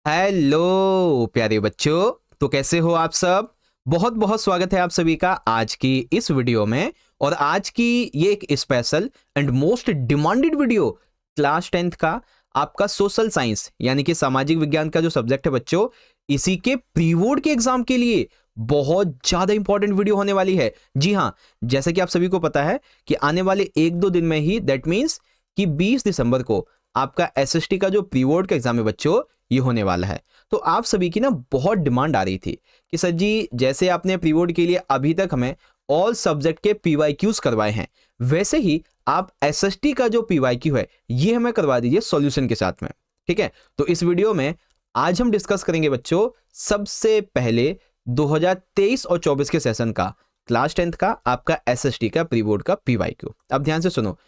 Hello प्यारे बच्चों, तो कैसे हो आप सब। बहुत बहुत स्वागत है आप सभी का आज की इस वीडियो में। और आज की ये एक special and most demanded video class 10th का आपका सोशल साइंस यानी कि सामाजिक विज्ञान का जो सब्जेक्ट है बच्चों, इसी के प्री बोर्ड के एग्जाम के लिए बहुत ज्यादा इंपॉर्टेंट वीडियो होने वाली है। जी हाँ, जैसे कि आप सभी को पता है कि आने वाले एक दो दिन में ही, दैट मीन्स कि 20 दिसंबर को आपका एसएसटी का जो प्री बोर्ड का एग्जाम है बच्चों, ये होने वाला है। तो आप सभी की ना बहुत डिमांड आ रही थी कि सर जी, जैसे आपने प्री बोर्ड के लिए अभी तक हमें ऑल सब्जेक्ट के पीवाईक्यूज करवाए हैं, वैसे ही आप एसएसटी का जो पीवाईक्यू है ये हमें करवा दीजिए सॉल्यूशन के साथ में। ठीक है, तो इस वीडियो में आज हम डिस्कस करेंगे बच्चों सबसे पहले 2023 और 24 के सेशन का क्लास 10th का आपका एसएसटी का प्री बोर्ड का पीवाईक्यू। अब ध्यान से सुनो,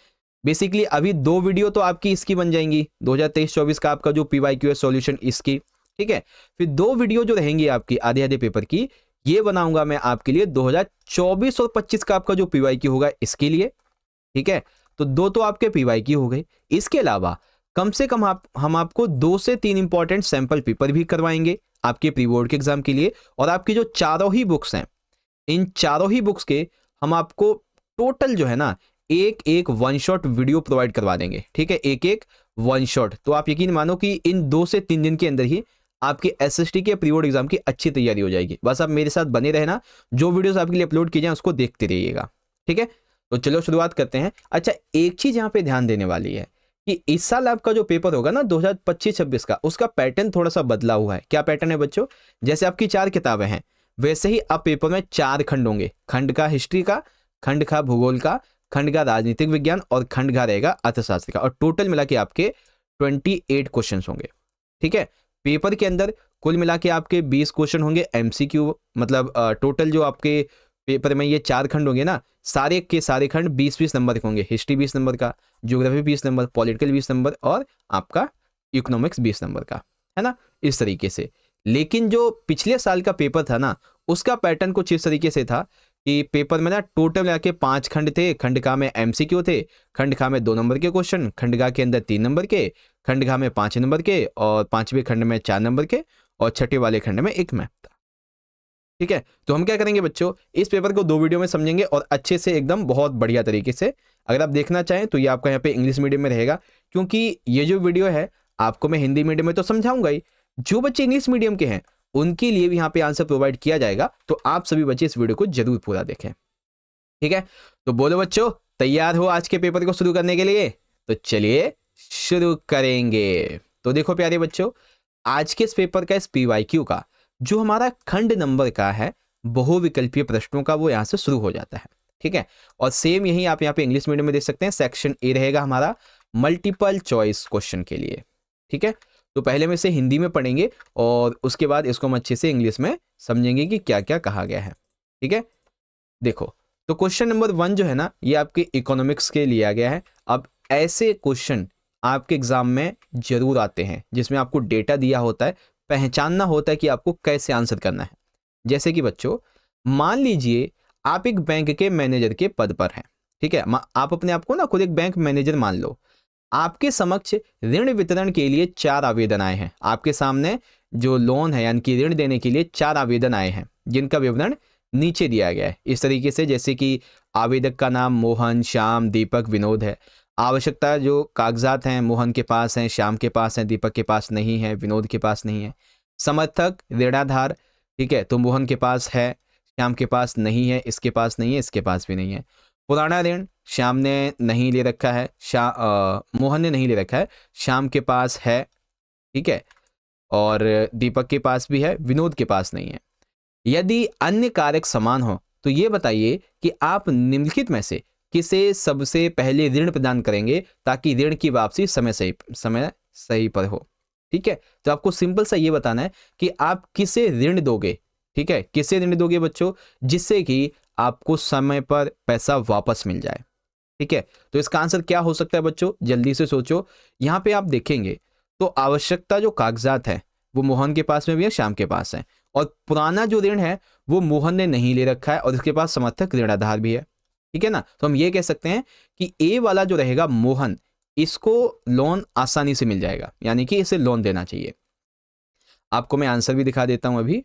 बेसिकली अभी दो वीडियो तो आपकी इसकी बन जाएंगी, 2023-24 का आपका जो पीवाईक्यू है सॉल्यूशन इसकी। ठीक है, फिर दो वीडियो जो रहेंगी आपकी आधे आधे पेपर की, ये बनाऊंगा मैं आपके लिए 2024 और 25 का आपका जो पीवाईक्यू होगा इसके लिए। ठीक है, तो दो तो आपके पीवाईक्यू हो गए। इसके अलावा कम से कम हम आपको 2 से 3 इंपॉर्टेंट सैंपल पेपर भी करवाएंगे आपके प्री बोर्ड के एग्जाम के लिए। और आपकी जो चारों ही बुक्स हैं, इन चारों ही बुक्स के हम आपको टोटल जो है ना एक एक वन शॉट वीडियो प्रोवाइड करवा देंगे। ठीक है, एक एक वन शॉट। तो आप यकीन मानो कि इन 2 से 3 दिन के अंदर ही आपके एसएसटी के प्री बोर्ड एग्जाम की अच्छी तैयारी हो जाएगी। बस आप मेरे साथ बने रहना, जो वीडियोस आपके लिए अपलोड किए जाए उसको देखते रहिएगा। ठीक है, तो चलो शुरुआत करते हैं। अच्छा, एक चीज यहाँ पे ध्यान देने वाली है कि इस साल आपका जो पेपर होगा ना 2025-26 का, उसका पैटर्न थोड़ा सा बदला हुआ है। क्या पैटर्न है बच्चों? जैसे आपकी 4 किताबें हैं, वैसे ही अब पेपर में 4 खंड होंगे। खंड का हिस्ट्री का, खंड का भूगोल का, खंड का राजनीतिक विज्ञान और खंड का रहेगा अर्थशास्त्र का। और टोटल मिला के आपके 28 क्वेश्चन होंगे। ठीक है, पेपर के अंदर कुल मिला के आपके 20 क्वेश्चन होंगे एमसीक्यू, मतलब टोटल जो आपके पेपर में ये 4 खंड होंगे ना, सारे के सारे खंड 20-20 नंबर के होंगे। हिस्ट्री 20 नंबर का, ज्योग्राफी 20 नंबर, पॉलिटिकल 20 नंबर और आपका इकोनॉमिक्स 20 नंबर का, है ना, इस तरीके से। लेकिन जो पिछले साल का पेपर था ना, उसका पैटर्न कुछ इस तरीके से था कि पेपर में ना टोटल मिला के 5 खंड थे। खंड का में एमसीक्यू थे, खंड का में 2 नंबर के क्वेश्चन, खंड का के अंदर 3 नंबर के, खंड का में 5 नंबर के, और 5वें खंड में 4 नंबर के, और छठे वाले खंड में एक मैथ था। ठीक है, तो हम क्या करेंगे बच्चों, इस पेपर को 2 वीडियो में समझेंगे और अच्छे से एकदम बहुत बढ़िया तरीके से। अगर आप देखना चाहें तो ये आपका यहाँ पे इंग्लिश मीडियम में रहेगा, क्योंकि ये जो वीडियो है आपको मैं हिंदी मीडियम में तो समझाऊंगा ही, जो बच्चे इंग्लिश मीडियम के हैं उनके लिए भी यहाँ पे आंसर प्रोवाइड किया जाएगा। तो आप सभी बच्चे इस वीडियो को जरूर पूरा देखें। ठीक है, तो बोलो बच्चों, तैयार हो आज के पेपर को शुरू करने के लिए? तो चलिए शुरू करेंगे। तो देखो प्यारे बच्चों, आज के इस पेपर का, इस पीवाईक्यू का जो हमारा खंड नंबर का है बहुविकल्पीय प्रश्नों का, वो यहाँ से शुरू हो जाता है। ठीक है, और सेम यही आप यहाँ पे इंग्लिश मीडियम में देख सकते हैं। सेक्शन ए रहेगा हमारा मल्टीपल चॉइस क्वेश्चन के लिए। ठीक है, तो पहले में इसे हिंदी में पढ़ेंगे और उसके बाद इसको हम अच्छे से इंग्लिश में समझेंगे कि क्या क्या कहा गया है। ठीक है, देखो, तो क्वेश्चन नंबर 1 जो है ना, ये आपके इकोनॉमिक्स के लिया गया है। अब ऐसे क्वेश्चन आपके एग्जाम में जरूर आते हैं जिसमें आपको डेटा दिया होता है, पहचानना होता है कि आपको कैसे आंसर करना है। जैसे कि बच्चों, मान लीजिए आप एक बैंक के मैनेजर के पद पर हैं। ठीक है, आप अपने आप को ना खुद एक बैंक मैनेजर मान लो। आपके समक्ष ऋण वितरण के लिए 4 आवेदन आए हैं। आपके सामने जो लोन है यानी कि ऋण देने के लिए 4 आवेदन आए हैं, जिनका विवरण नीचे दिया गया है इस तरीके से। जैसे कि आवेदक का नाम मोहन, श्याम, दीपक, विनोद है। आवश्यकता जो कागजात हैं मोहन के पास हैं, श्याम के पास हैं, दीपक के पास नहीं है, विनोद के पास नहीं है। समर्थक ऋणाधार, ठीक है, तो मोहन के पास है, श्याम के पास नहीं है, इसके पास नहीं है, इसके पास भी नहीं है। पुराना ऋण श्याम ने नहीं ले रखा है, मोहन ने नहीं ले रखा है, श्याम के पास है। ठीक है, और दीपक के पास भी है, विनोद के पास नहीं है। यदि अन्य कारक समान हो तो ये बताइए कि आप निम्नलिखित में से किसे सबसे पहले ऋण प्रदान करेंगे ताकि ऋण की वापसी समय सही पर हो। ठीक है, तो आपको सिंपल सा ये बताना है कि आप किसे ऋण दोगे। ठीक है, किसे ऋण दोगे बच्चों, जिससे कि आपको समय पर पैसा वापस मिल जाए। ठीक है, तो इसका आंसर क्या हो सकता है बच्चों, जल्दी से सोचो। यहां पे आप देखेंगे तो आवश्यकता जो कागजात है वो मोहन के पास में भी है, श्याम के पास है। और पुराना जो ऋण है वो मोहन ने नहीं ले रखा है और इसके पास समर्थक ऋणाधार भी है। ठीक है ना, तो हम ये कह सकते हैं कि ए वाला जो रहेगा मोहन, इसको लोन आसानी से मिल जाएगा, यानी कि इसे लोन देना चाहिए। आपको मैं आंसर भी दिखा देता हूं अभी,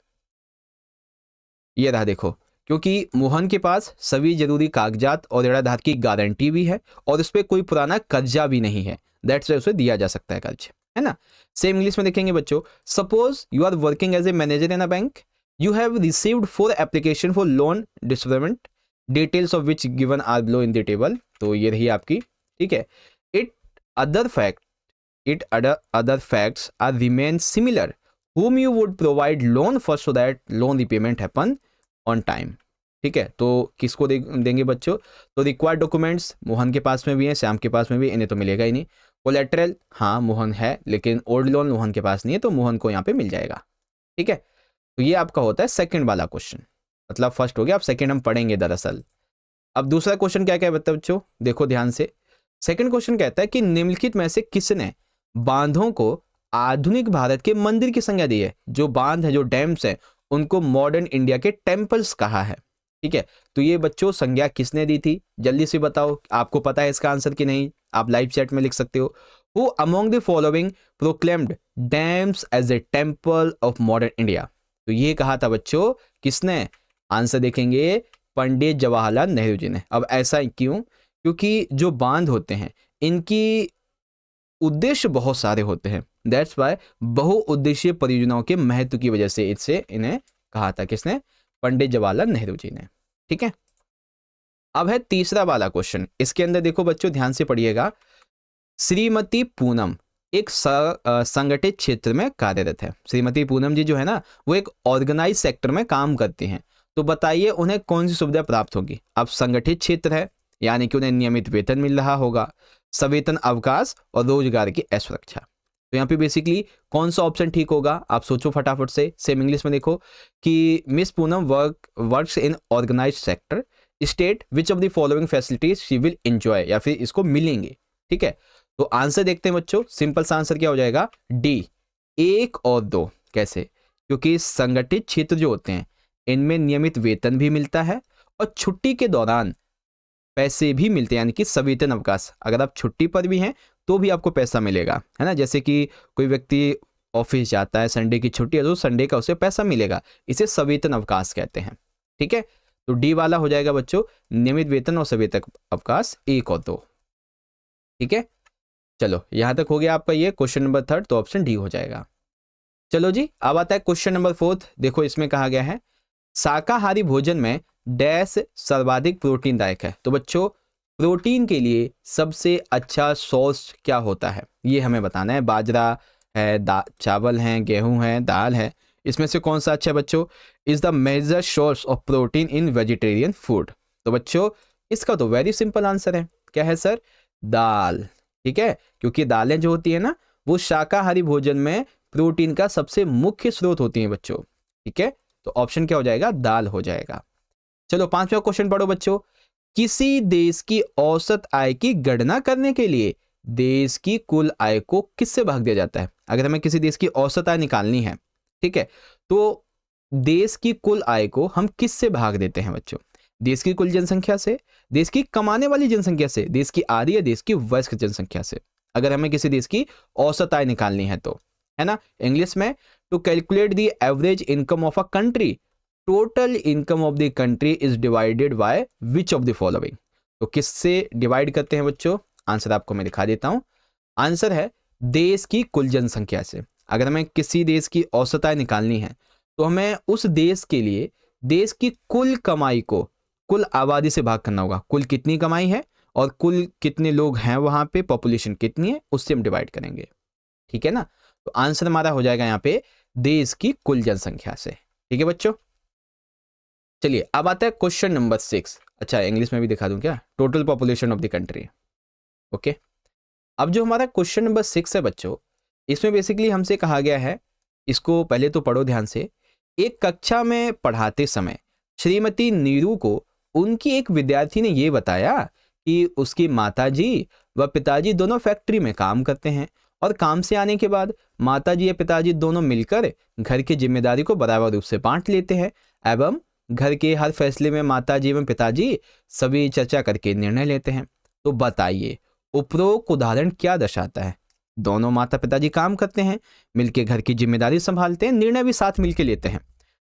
ये रहा देखो, क्योंकि मोहन के पास सभी जरूरी कागजात और ऋण आधार की गारंटी भी है और उस पर कोई पुराना कर्जा भी नहीं है, दैट्स वाई उसे दिया जा सकता है कर्ज, है ना। सेम इंग्लिश में देखेंगे बच्चों, suppose you are working as a manager in a bank, you have received 4 application for loan disbursement, details of which given are below in the table. तो ये रही आपकी, ठीक है। It other fact it other facts are remain similar, whom you would provide loan first so that loan repayment happen on time। ठीक है, तो किसको देंगे बच्चों, तो रिक्वायर्ड डॉक्यूमेंट्स मोहन के पास में भी है, श्याम के पास में भी, इन्हें तो मिलेगा ही नहीं। कोलेटरल हाँ मोहन है, लेकिन ओल्ड लोन मोहन के पास नहीं है, तो मोहन को यहाँ पे मिल जाएगा। ठीक है, तो ये आपका होता है सेकंड वाला क्वेश्चन, मतलब फर्स्ट हो गया, अब सेकंड हम पढ़ेंगे दरअसल। अब दूसरा क्वेश्चन क्या क्या है बच्चों, देखो ध्यान से। सेकंड क्वेश्चन कहता है कि निम्नलिखित में से किसने बांधों को आधुनिक भारत के मंदिर की संज्ञा दी है। जो बांध है, जो डैम्स है, उनको मॉडर्न इंडिया के टेम्पल्स कहा है। ठीक है, तो ये बच्चों संज्ञा किसने दी थी, जल्दी से बताओ, आपको पता है इसका आंसर कि नहीं, आप लाइव चैट में लिख सकते हो। Who among the following proclaimed dams as a temple of modern India. तो ये कहा था बच्चों किसने, आंसर देखेंगे पंडित जवाहरलाल नेहरू जी ने। अब ऐसा क्यों, क्योंकि जो बांध होते हैं इनकी उद्देश्य बहुत सारे होते हैं, दैट्स वाई बहुउद्देशीय परियोजनाओं के महत्व की वजह से इससे इन्हें कहा था किसने, पंडित जवाहरलाल नेहरू जी ने। ठीक है, अब है तीसरा वाला क्वेश्चन, इसके अंदर देखो बच्चों ध्यान से पढ़िएगा। श्रीमती पूनम एक संगठित क्षेत्र में कार्यरत है। श्रीमती पूनम जी जो है ना, वो एक ऑर्गेनाइज सेक्टर में काम करती हैं, तो बताइए उन्हें कौन सी सुविधा प्राप्त होगी। अब संगठित क्षेत्र है, यानी कि उन्हें नियमित वेतन मिल रहा होगा, सवेतन अवकाश और रोजगार की असुरक्षा। तो यहाँ पे बेसिकली कौन सा ऑप्शन ठीक होगा, आप सोचो फटाफट से। सेम इंग्लिश में देखो कि miss Poonam works in organise sector, state which of the following facilities she will enjoy, या फिर इसको मिलेंगे। ठीक है, तो आंसर देखते हैं बच्चों, सिंपल सा आंसर क्या हो जाएगा, डी 1 और 2। कैसे, क्योंकि संगठित क्षेत्र जो होते हैं इनमें नियमित वेतन भी मिलता है और छुट्टी के दौरान पैसे भी मिलते हैं, यानी कि सवेतन अवकाश। अगर आप छुट्टी पर भी हैं तो भी आपको पैसा मिलेगा, है ना। जैसे कि कोई व्यक्ति ऑफिस जाता है, संडे की छुट्टी है तो संडे का उसे पैसा मिलेगा, इसे सवेतन अवकाश कहते हैं। ठीक है, तो डी वाला हो जाएगा बच्चों, नियमित वेतन और सवेतन अवकाश 1 और 2। ठीक है, चलो यहां तक हो गया आपका ये क्वेश्चन नंबर 3, तो ऑप्शन डी हो जाएगा। चलो जी, अब आता है क्वेश्चन नंबर 4। देखो इसमें कहा गया है शाकाहारी भोजन में डैश सर्वाधिक प्रोटीनदायक है। तो बच्चों प्रोटीन के लिए सबसे अच्छा सोर्स क्या होता है, ये हमें बताना है। बाजरा है, चावल है, गेहूं है, दाल है, इसमें से कौन सा अच्छा है बच्चों। Is the major source of protein in vegetarian food. तो बच्चों इसका तो वेरी सिंपल आंसर है, क्या है सर, दाल। ठीक है, क्योंकि दालें जो होती है ना, वो शाकाहारी भोजन में प्रोटीन का सबसे मुख्य स्रोत होती हैं बच्चों। ठीक है, तो ऑप्शन क्या हो जाएगा, दाल हो जाएगा। चलो 5वां क्वेश्चन पढ़ो बच्चों। किसी देश की औसत आय की गणना करने के लिए देश की कुल आय को किससे भाग दिया जाता है। अगर हमें किसी देश की औसत आय निकालनी है, ठीक है, तो देश की कुल आय को हम किससे भाग देते हैं बच्चों, देश की कुल जनसंख्या से, देश की कमाने वाली जनसंख्या से, देश की आधी या देश की वयस्क जनसंख्या से। अगर हमें किसी देश की औसत आय निकालनी है तो, है ना। इंग्लिश में to calculate the average income of a country, total income of the country is divided by which of the following. तो किससे डिवाइड करते हैं बच्चों, आंसर आपको मैं दिखा देता हूं। आंसर है देश की कुल जनसंख्या से। अगर हमें किसी देश की औसत आय निकालनी है तो हमें उस देश के लिए देश की कुल कमाई को कुल आबादी से भाग करना होगा। कुल कितनी कमाई है और कुल कितने लोग हैं वहां पे, पॉपुलेशन कितनी है, उससे हम डिवाइड करेंगे। ठीक है ना, तो आंसर हमारा हो जाएगा यहाँ पे देश की कुल जनसंख्या से। ठीक है बच्चों, चलिए अब आता है क्वेश्चन नंबर 6। अच्छा इंग्लिश में भी दिखा दूं क्या, total population of the country. Okay, अब जो हमारा क्वेश्चन नंबर 6 है बच्चों, इसमें बेसिकली हमसे कहा गया है, इसको पहले तो पढ़ो ध्यान से। एक कक्षा में पढ़ाते समय श्रीमती नीरू को उनकी एक विद्यार्थी ने यह बताया कि उसकी माताजी व पिताजी दोनों फैक्ट्री में काम करते हैं और काम से आने के बाद माताजी या पिताजी दोनों मिलकर घर की जिम्मेदारी को बराबर रूप से बांट लेते हैं एवं घर के हर फैसले में माताजी एवं पिताजी सभी चर्चा करके निर्णय लेते हैं। तो बताइए उपरोक्त उदाहरण क्या दर्शाता है। दोनों माता पिताजी काम करते हैं, मिलके घर की जिम्मेदारी संभालते हैं, निर्णय भी साथ मिलके लेते हैं।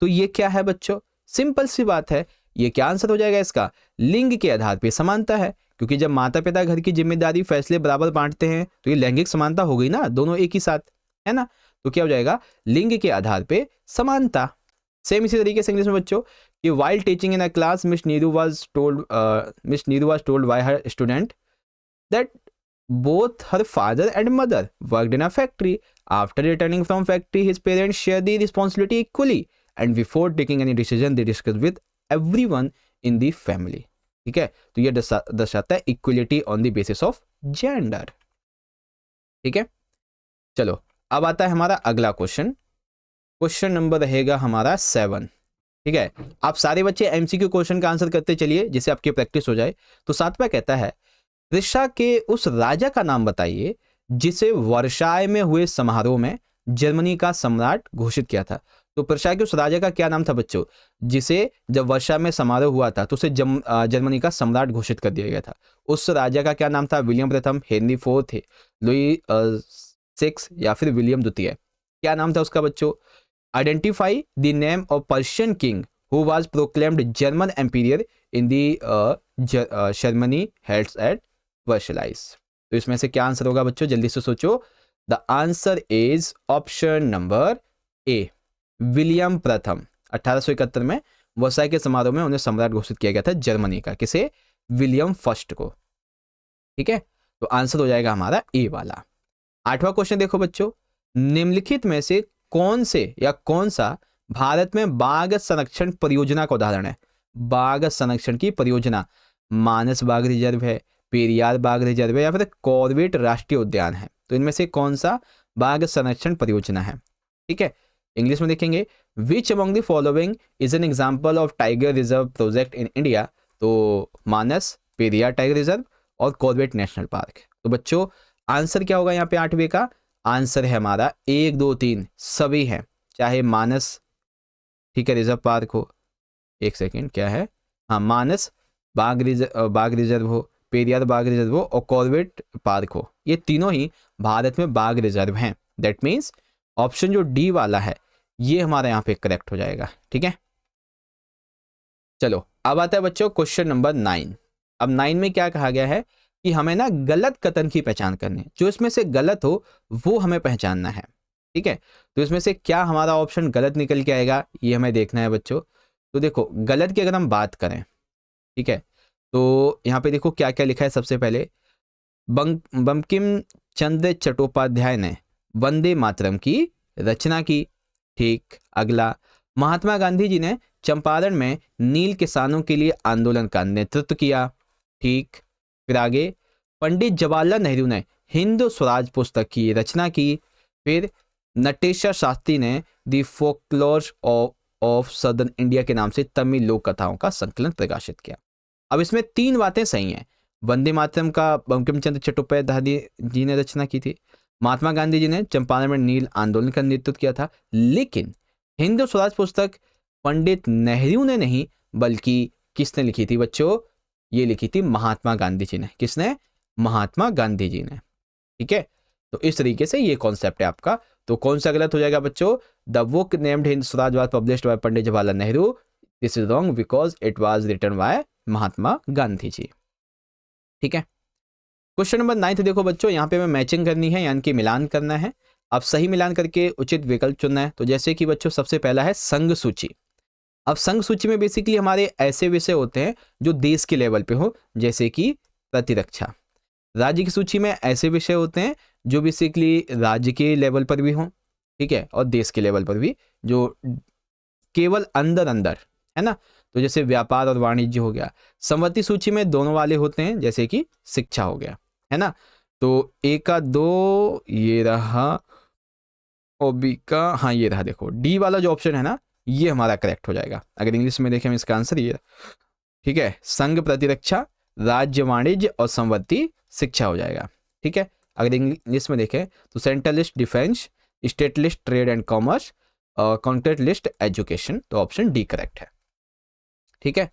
तो ये क्या है बच्चों? सिंपल सी बात है। ये क्या आंसर हो जाएगा इसका? लिंग के आधार पर समानता है, क्योंकि जब माता पिता घर की जिम्मेदारी फैसले बराबर बांटते हैं तो ये लैंगिक समानता हो गई ना, दोनों एक ही साथ, है ना। तो क्या हो जाएगा? लिंग के आधार पे समानता। सेम इसी तरीके से इंग्लिश में बच्चों कि while teaching in a class, Miss Neeru was told by her student that both her father and mother worked in a factory. After returning from factory, his parents share the responsibility equally, and before taking any decision, they discuss with everyone in the family. ठीक है, तो ये दर्शाता है equality on the basis of gender. ठीक है, चलो अब आता है हमारा अगला क्वेश्चन। क्वेश्चन नंबर रहेगा हमारा 7। ठीक है, आप सारे बच्चे एमसीक्यू क्वेश्चन का आंसर करते चलिए जिससे आपकी प्रैक्टिस हो जाए। तो 7वां कहता है, ऋषा के उस राजा का नाम बताइए जिसे वर्षाय में हुए समारोह में जर्मनी का सम्राट घोषित किया था। तो वर्षा के उस राजा का क्या नाम था बच्चों, जिसे जब वर्षा में समारोह हुआ था तो उसे जर्मनी का सम्राट घोषित कर दिया गया था। उस राजा का क्या नाम था? विलियम प्रथम, हेनरी फोर्थ, लुई 6 या फिर विलियम द्वितीय। क्या नाम था उसका बच्चों? Identify the name of Persian king who was proclaimed German emperor in the Germany held at Versailles. तो इसमें से क्या आंसर होगा बच्चों? जल्दी से सोचो। The answer is option number A, William प्रथम। 1871 में वर्साई के समारोह में उन्हें सम्राट घोषित किया गया था जर्मनी का। किसे? विलियम फर्स्ट को। ठीक है, तो आंसर हो जाएगा हमारा ए वाला। 8वां क्वेश्चन देखो बच्चों, निम्नलिखित में से कौन से या कौन सा भारत में बाघ संरक्षण परियोजना का उदाहरण है? बाघ संरक्षण की परियोजना मानस बाघ रिजर्व है, पेरियार बाघ रिजर्व है या फिर कॉर्बेट राष्ट्रीय उद्यान है। तो इनमें से कौन सा बाघ संरक्षण परियोजना है? ठीक है, इंग्लिश में देखेंगे, which among the following is an example of tiger reserve project in India? तो मानस, पेरियार टाइगर रिजर्व और कॉर्बेट नेशनल पार्क। तो बच्चों आंसर क्या होगा यहाँ पे 8वें का? आंसर है हमारा 1, 2, 3 सभी हैं, चाहे मानस, ठीक है, रिजर्व पार्क हो, एक सेकेंड क्या है, हाँ, मानस बाघ रिजर्व हो, पेरियार बाघ रिजर्व हो और कॉर्बेट पार्क हो, ये तीनों ही भारत में बाघ रिजर्व हैं। दैट मीन्स ऑप्शन जो डी वाला है ये हमारा यहाँ पे करेक्ट हो जाएगा। ठीक है, चलो अब आता है बच्चों क्वेश्चन नंबर 9। अब 9 में क्या कहा गया है कि हमें ना गलत कथन की पहचान करनी है, जो इसमें से गलत हो वो हमें पहचानना है। ठीक है, तो इसमें से क्या हमारा ऑप्शन गलत निकल के आएगा ये हमें देखना है बच्चों। तो देखो गलत की अगर हम बात करें, ठीक है, तो यहाँ पे देखो क्या क्या लिखा है। सबसे पहले बंकिम चंद्र चट्टोपाध्याय ने वंदे मातरम की रचना की। ठीक, अगला, महात्मा गांधी जी ने चंपारण में नील किसानों के लिए आंदोलन का नेतृत्व किया। ठीक, फिर आगे, पंडित जवाहरलाल नेहरू ने हिंद स्वराज पुस्तक की रचना की। फिर नटेशर शास्त्री ने the folklore of southern India के नाम से तमिल लोक कथाओं का संकलन प्रकाशित किया। अब इसमें 3 बातें सही हैं। वंदे मातरम का बंकिम चंद्र चट्टोपाध्याय जी ने रचना की थी, महात्मा गांधी जी ने चंपारण में नील आंदोलन का नेतृत्व किया था, लेकिन हिंद स्वराज पुस्तक पंडित नेहरू ने नहीं बल्कि किसने लिखी थी बच्चों? ये लिखी थी महात्मा गांधी जी ने। किसने? महात्मा गांधी जी ने। ठीक है, तो इस तरीके से ये कॉन्सेप्ट है आपका। तो कौन सा गलत हो जाएगा बच्चों? The book named Hind Swaraj was published by Pandit Jawaharlal Nehru. This is wrong because it was written by Mahatma Gandhi ji. ठीक है, क्वेश्चन नंबर 9 देखो बच्चों, यहाँ पे हमें मैचिंग करनी है, यानी कि मिलान करना है। अब सही मिलान करके उचित विकल्प चुनना है। तो जैसे कि बच्चों सबसे पहला है संघ सूची। अब संघ सूची में बेसिकली हमारे ऐसे विषय होते हैं जो देश के लेवल पे हो, जैसे कि प्रतिरक्षा। राज्य की सूची में ऐसे विषय होते हैं जो बेसिकली राज्य के लेवल पर भी हों, ठीक है, और देश के लेवल पर भी, जो केवल अंदर अंदर है ना। तो जैसे व्यापार और वाणिज्य हो गया। संवृत्ति सूची में दोनों वाले होते हैं, जैसे कि शिक्षा हो गया, है ना। तो ए का 2 ये रहा और बी का, हाँ ये रहा। देखो डी वाला जो ऑप्शन है ना ये हमारा करेक्ट हो जाएगा। अगर इंग्लिश में देखें इसका आंसर ये, ठीक है, संघ प्रतिरक्षा, राज्य वाणिज्य और संवृत्ति शिक्षा हो जाएगा। ठीक है, अगर इंग्लिश में देखें तो central list defence, state list trade and commerce, contract list education. तो ऑप्शन डी करेक्ट है। ठीक है,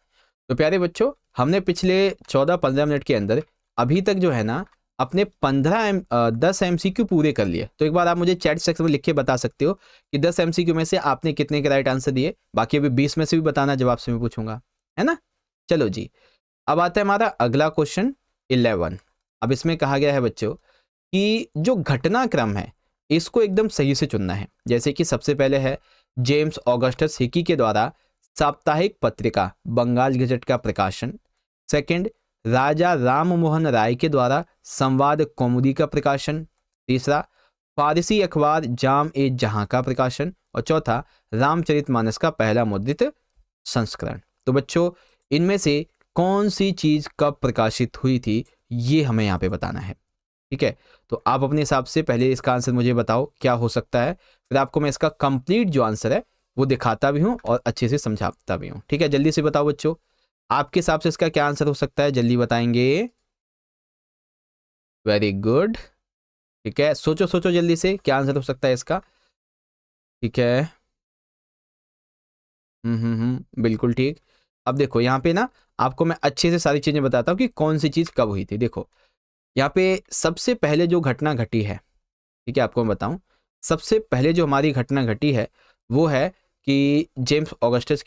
तो प्यारे बच्चों हमने पिछले 14-15 मिनट के अंदर अभी तक जो है ना अपने 10 MCQ पूरे कर लिए। तो एक बार आप मुझे चैट सेक्शन में लिख के बता सकते हो कि 10 MCQ में से आपने कितने के राइट आंसर दिए। बाकी अभी 20 में से भी बताना जब आपसे मैं पूछूंगा, है ना। चलो जी, अब आता है हमारा अगला क्वेश्चन 11। अब इसमें कहा गया है बच्चों कि जो घटनाक्रम है इसको एकदम सही से चुनना है। जैसे कि सबसे पहले है जेम्स ऑगस्टस हिकी के द्वारा साप्ताहिक पत्रिका बंगाल गजट का प्रकाशन। सेकंड, राजा राम मोहन राय के द्वारा संवाद कौमुदी का प्रकाशन। तीसरा, फारसी अखबार जाम ए जहां का प्रकाशन। और चौथा, रामचरितमानस का पहला मुद्रित संस्करण। तो बच्चों इनमें से कौन सी चीज कब प्रकाशित हुई थी ये हमें यहाँ पे बताना है, ठीक है। तो आप अपने हिसाब से पहले इसका आंसर मुझे बताओ क्या हो सकता है, फिर आपको मैं इसका कंप्लीट जो आंसर है वो दिखाता भी हूँ और अच्छे से समझाता भी हूँ, ठीक है। जल्दी से बताओ बच्चों, आपके हिसाब से इसका क्या आंसर हो सकता है, जल्दी बताएंगे। वेरी गुड, ठीक है। सोचो सोचो जल्दी से क्या आंसर हो सकता है इसका, ठीक है। बिल्कुल ठीक। अब देखो यहाँ पे ना आपको मैं अच्छे से सारी चीजें बताता हूँ कि कौन सी चीज कब हुई थी। देखो यहाँ पे सबसे पहले जो घटना घटी है, ठीक है, आपको मैं बताऊं, सबसे पहले जो हमारी घटना घटी है वो है कि जेम्स ऑगस्टस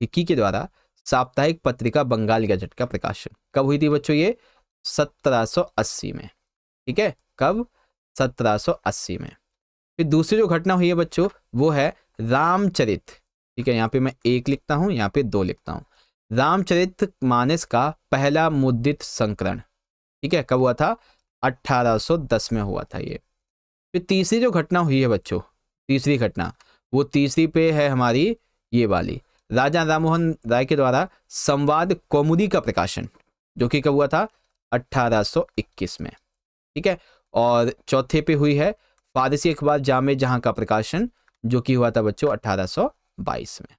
हिकी के द्वारा साप्ताहिक पत्रिका बंगाल गजट का प्रकाशन कब हुई थी बच्चों, ये 1780 में, ठीक है। कब, 1780 में। फिर दूसरी जो घटना हुई है बच्चों वो है रामचरित, ठीक है। यहाँ पे मैं 1 लिखता हूँ, यहाँ पे 2 लिखता हूँ। रामचरित मानस का पहला मुद्रित संस्करण, ठीक है, कब हुआ था, 1810 में हुआ था ये। फिर तीसरी जो घटना हुई है बच्चों, तीसरी घटना, वो तीसरी पे है हमारी ये वाली, राजा राममोहन राय के द्वारा संवाद कौमुदी का प्रकाशन, जो कि कब हुआ था, 1821 में, ठीक है। और चौथे पे हुई है फारसी अखबार जामे जहां का प्रकाशन, जो कि हुआ था बच्चों 1822 में,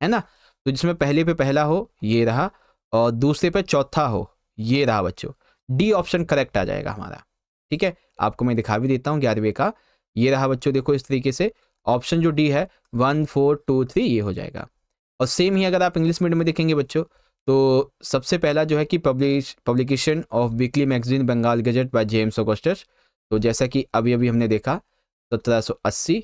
है ना। तो जिसमें पहले पे पहला हो ये रहा और दूसरे पे चौथा हो ये रहा बच्चों। डी ऑप्शन करेक्ट आ जाएगा हमारा, ठीक है। आपको मैं दिखा भी देता हूँ 11वें का, ये रहा बच्चों, देखो इस तरीके से ऑप्शन जो डी है 1 4 2 3 ये हो जाएगा। और सेम ही अगर आप इंग्लिश मीडियम में देखेंगे बच्चों तो सबसे पहला जो है कि publication of weekly magazine Bengal Gazette by James Augustus, तो जैसा कि अभी अभी हमने देखा 1780,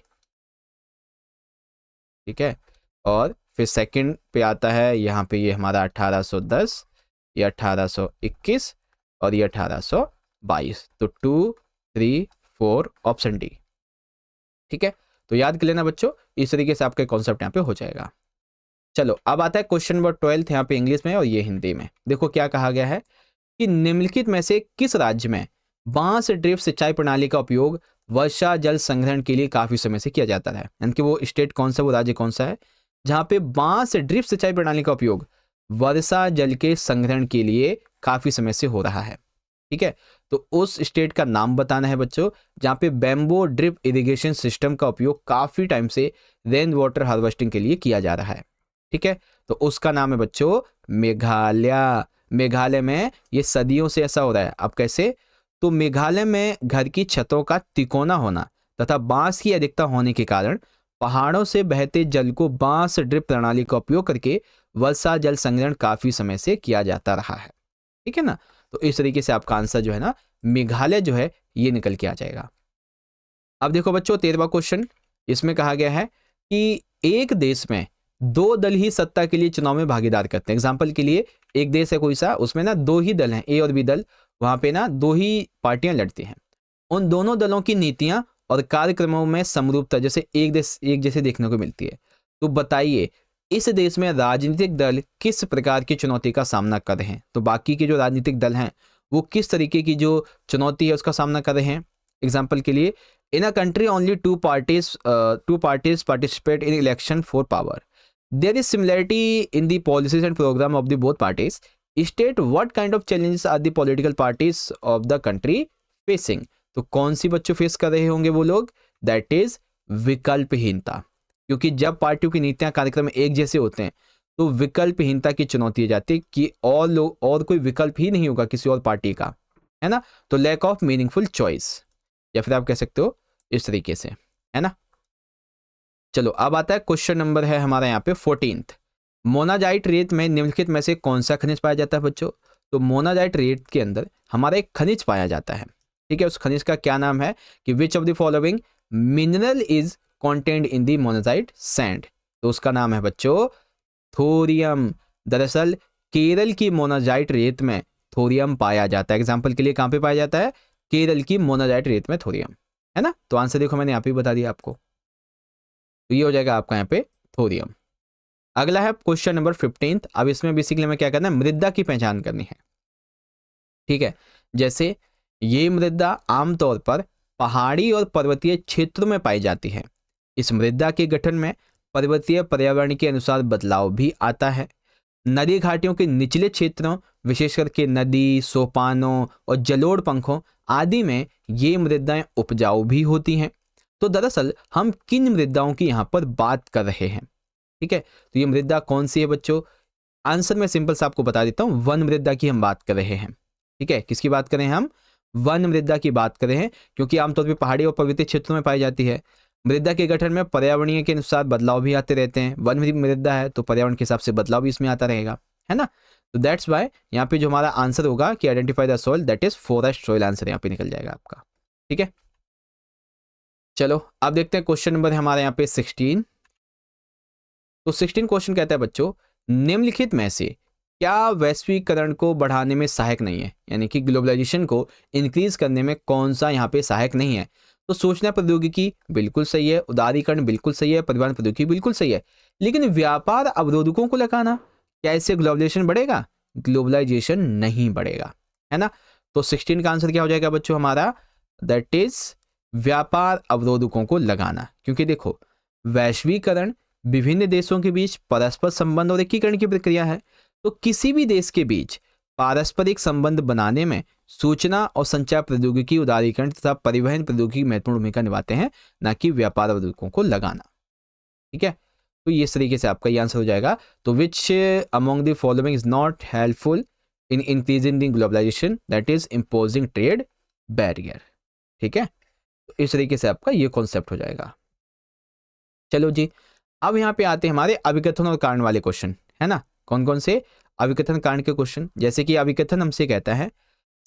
ठीक है। और फिर सेकंड पे आता है यहाँ पे ये हमारा 1810, ये 1821 और ये 1822, तो 2 3 4 ऑप्शन डी, ठीक है। तो याद कर लेना बच्चों, इस तरीके से आपका कॉन्सेप्ट यहाँ पे हो जाएगा। चलो अब आता है क्वेश्चन नंबर 12 यहाँ पे इंग्लिश में और ये हिंदी में। देखो क्या कहा गया है कि निम्नलिखित में से किस राज्य में बांस ड्रिप सिंचाई प्रणाली का उपयोग वर्षा जल संग्रहण के लिए काफी समय से किया जाता है, यानी कि वो स्टेट कौन सा, वो राज्य कौन सा है जहां पे बांस ड्रिप सिंचाई प्रणाली का उपयोग वर्षा जल के संग्रहण के लिए काफी समय से हो रहा है, ठीक है। तो उस स्टेट का नाम बताना है बच्चों जहां पे बैम्बो ड्रिप इरिगेशन सिस्टम का उपयोग काफी टाइम से रेन वाटर हार्वेस्टिंग के लिए किया जा रहा है, ठीक है। तो उसका नाम है बच्चों मेघालय। मेघालय में ये सदियों से ऐसा हो रहा है। अब कैसे, तो मेघालय में घर की छतों का तिकोना होना तथा बांस की अधिकता होने के कारण पहाड़ों से बहते जल को बांस ड्रिप प्रणाली का उपयोग करके वर्षा जल संग्रहण काफी समय से किया जाता रहा है, ठीक है ना। तो इस तरीके से आपका आंसर जो है ना मेघालय जो है ये निकल के आ जाएगा। अब देखो बच्चों 13वां क्वेश्चन, इसमें कहा गया है कि एक देश में 2 दल ही सत्ता के लिए चुनाव में भागीदार करते हैं। एग्जाम्पल के लिए एक देश है कोई सा, उसमें ना 2 ही दल हैं, ए और बी दल, वहां पे ना 2 ही पार्टियां लड़ती हैं। उन दोनों दलों की नीतियां और कार्यक्रमों में समरूपता जैसे एक जैसे देखने को मिलती है। तो बताइए इस देश में राजनीतिक दल किस प्रकार की चुनौती का सामना कर रहे हैं। तो बाकी के जो राजनीतिक दल हैं वो किस तरीके की जो चुनौती है उसका सामना कर रहे हैं। एग्जाम्पल के लिए in a country only two parties participate in election for power, there is similarity in the policies and program of the both parties, state what kind of challenges are the political parties of the country facing. तो कौन सी बच्चों face कर रहे होंगे वो लोग, that is विकल्पहीनता, क्योंकि जब पार्टियों की नीतियां कार्यक्रम एक जैसे होते हैं तो विकल्पहीनता की चुनौती जाती है कि और लोग और कोई विकल्प ही नहीं होगा किसी और पार्टी का, है ना। तो लैक ऑफ मीनिंगफुल चॉइस, या फिर आप कह सकते हो इस तरीके से, है ना। चलो अब आता है क्वेश्चन नंबर है हमारा यहाँ पे 14th, मोनाजाइट रेत में निम्नलिखित में से कौन सा खनिज पाया जाता है बच्चों। तो मोनाजाइट रेत के अंदर हमारा एक खनिज पाया जाता है। ठीक है, उस खनिज का क्या नाम है कि विच of the following mineral is content in the monazite sand, तो उसका नाम है बच्चों थोरियम। दरअसल केरल की मोनाजाइट रेत में थोरियम पाया जाता है। एग्जाम्पल के लिए कहाँ पे पाया जाता है? केरल की मोनाजाइट रेत में थोरियम, है ना। तो आंसर देखो मैंने यहाँ पे बता दिया आपको, तो ये हो जाएगा आपका यहाँ पे थोरियम। अगला है क्वेश्चन नंबर 15। अब इसमें बेसिकली हमें क्या करना है? मृदा की पहचान करनी है। ठीक है, जैसे ये मृदा आमतौर पर पहाड़ी और पर्वतीय क्षेत्रों में पाई जाती है। इस मृदा के गठन में पर्वतीय पर्यावरण के अनुसार बदलाव भी आता है। नदी घाटियों के निचले क्षेत्रों, विशेष करके नदी, सोपानों और जलोढ़ पंखों आदि में ये मृदाएं उपजाऊ भी होती हैं। तो दरअसल हम किन मृदाओं की यहाँ पर बात कर रहे हैं? ठीक है, तो ये मृदा कौन सी है बच्चों? आंसर मैं सिंपल सा आपको बता देता हूँ, वन मृदा की हम बात कर रहे हैं। ठीक है, किसकी बात करें हम? वन मृदा की बात कर रहे हैं, क्योंकि आमतौर पर पहाड़ी और पर्वतीय क्षेत्रों में पाई जाती है। मृदा के गठन में पर्यावरणीय के अनुसार बदलाव भी आते रहते हैं। वन मृदा है तो पर्यावरण के हिसाब से बदलाव भी इसमें आता रहेगा, है ना। तो दैट्स वाई यहाँ पे जो हमारा आंसर होगा कि identify the soil, that is forest soil, answer यहाँ पे निकल जाएगा आपका। ठीक है, चलो अब देखते हैं क्वेश्चन नंबर हमारे यहाँ पे 16। तो 16 क्वेश्चन कहता है बच्चों, निम्नलिखित में से क्या वैश्वीकरण को बढ़ाने में सहायक नहीं है? यानी कि ग्लोबलाइजेशन को इंक्रीज करने में कौन सा यहाँ पे सहायक नहीं है? तो सूचना प्रौद्योगिकी बिल्कुल सही है, उदारीकरण बिल्कुल सही है, परिवहन प्रौद्योगिकी बिल्कुल सही है। लेकिन व्यापार अवरोधकों को लगाना, क्या इससे ग्लोबलाइजेशन बढ़ेगा? ग्लोबलाइजेशन नहीं बढ़ेगा, है ना। तो 16 का आंसर क्या हो जाएगा बच्चों हमारा? दैट इज व्यापार अवरोधकों को लगाना। क्योंकि देखो, वैश्वीकरण विभिन्न देशों के बीच परस्पर संबंध और एकीकरण की प्रक्रिया है। तो किसी भी देश के बीच पारस्परिक संबंध बनाने में सूचना और संचार प्रौद्योगिकी, उदारीकरण तथा परिवहन प्रौद्योगिकी महत्वपूर्ण भूमिका निभाते हैं, ना कि व्यापार अवरोधकों को लगाना। ठीक है, तो इस तरीके से आपका ये आंसर हो जाएगा। तो which among the following is not helpful in increasing the globalisation, that is imposing trade barrier. ठीक है, तो इस तरीके से आपका ये कॉन्सेप्ट हो जाएगा। चलो जी, अब यहाँ पे आते हैं हमारे अभिकथन और कारण वाले क्वेश्चन, है ना। कौन कौन से? अभिकथन कारण के क्वेश्चन। जैसे कि अभिकथन हमसे कहता है,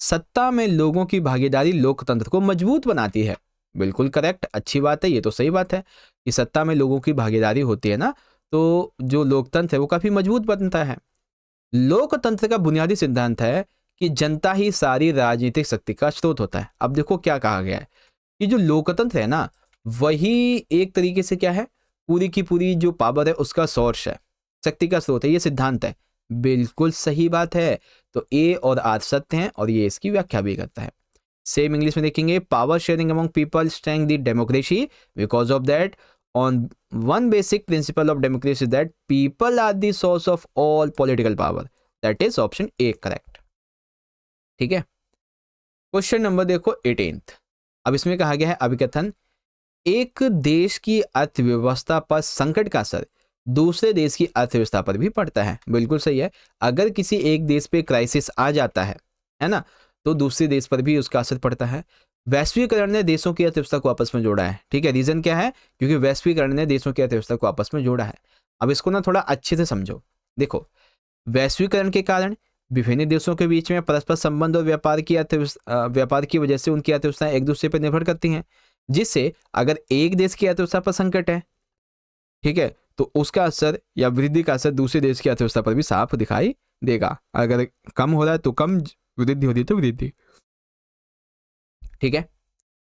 सत्ता में लोगों की भागीदारी लोकतंत्र को मजबूत बनाती है। बिल्कुल करेक्ट, अच्छी बात है, ये तो सही बात है कि सत्ता में लोगों की भागीदारी होती है ना, तो जो लोकतंत्र है वो काफी मजबूत बनता है। लोकतंत्र का बुनियादी सिद्धांत है कि जनता ही सारी राजनीतिक शक्ति का स्रोत होता है। अब देखो क्या कहा गया है कि जो लोकतंत्र है ना, वही एक तरीके से क्या है, पूरी की पूरी जो पावर है उसका सोर्स है, शक्ति का स्रोत है, ये सिद्धांत है। बिल्कुल सही बात है। तो ए और आर सत्य हैं और ये इसकी व्याख्या भी करता है। सेम इंग्लिश में देखेंगे, power sharing among people strength the democracy, because of that on one basic principle of democracy that people are the source of all political power, that is option A correct. ठीक है, question number देखो 18। अब इसमें कहा गया है अभिकथन, एक देश की अर्थव्यवस्था पर संकट का असर दूसरे देश की अर्थव्यवस्था पर भी पड़ता है। बिल्कुल सही है, अगर किसी एक देश पे क्राइसिस आ जाता है ना, तो दूसरे देश पर भी उसका असर पड़ता है। वैश्वीकरण ने देशों की अर्थव्यवस्था को आपस में जोड़ा है। ठीक है, रीजन क्या है? क्योंकि वैश्वीकरण ने देशों की अर्थव्यवस्था को आपस में जोड़ा है। अब इसको ना थोड़ा अच्छे से समझो। देखो, वैश्वीकरण के कारण विभिन्न देशों के बीच में परस्पर संबंध और व्यापार की वजह से उनकी अर्थव्यवस्थाएं एक दूसरे पर निर्भर करती हैं, जिससे अगर एक देश की अर्थव्यवस्था पर संकट है, ठीक है, तो उसका असर या वृद्धि का असर दूसरे देश की अर्थव्यवस्था पर भी साफ दिखाई देगा। अगर कम हो रहा है तो कम, वृद्धि हो रही है तो वृद्धि। ठीक है,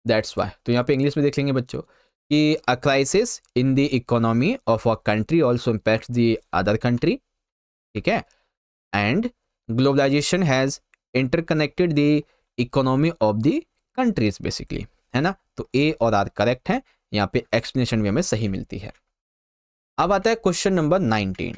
दैट्स वाई। तो यहाँ पे इंग्लिश में देख लेंगे बच्चों कि a crisis in the economy of a country also impacts the other country. ठीक है, and globalisation has interconnected the economy of the countries basically, है ना। तो ए और आर करेक्ट है, यहाँ पे एक्सप्लेनेशन भी हमें सही मिलती है। अब आता है क्वेश्चन नंबर 19।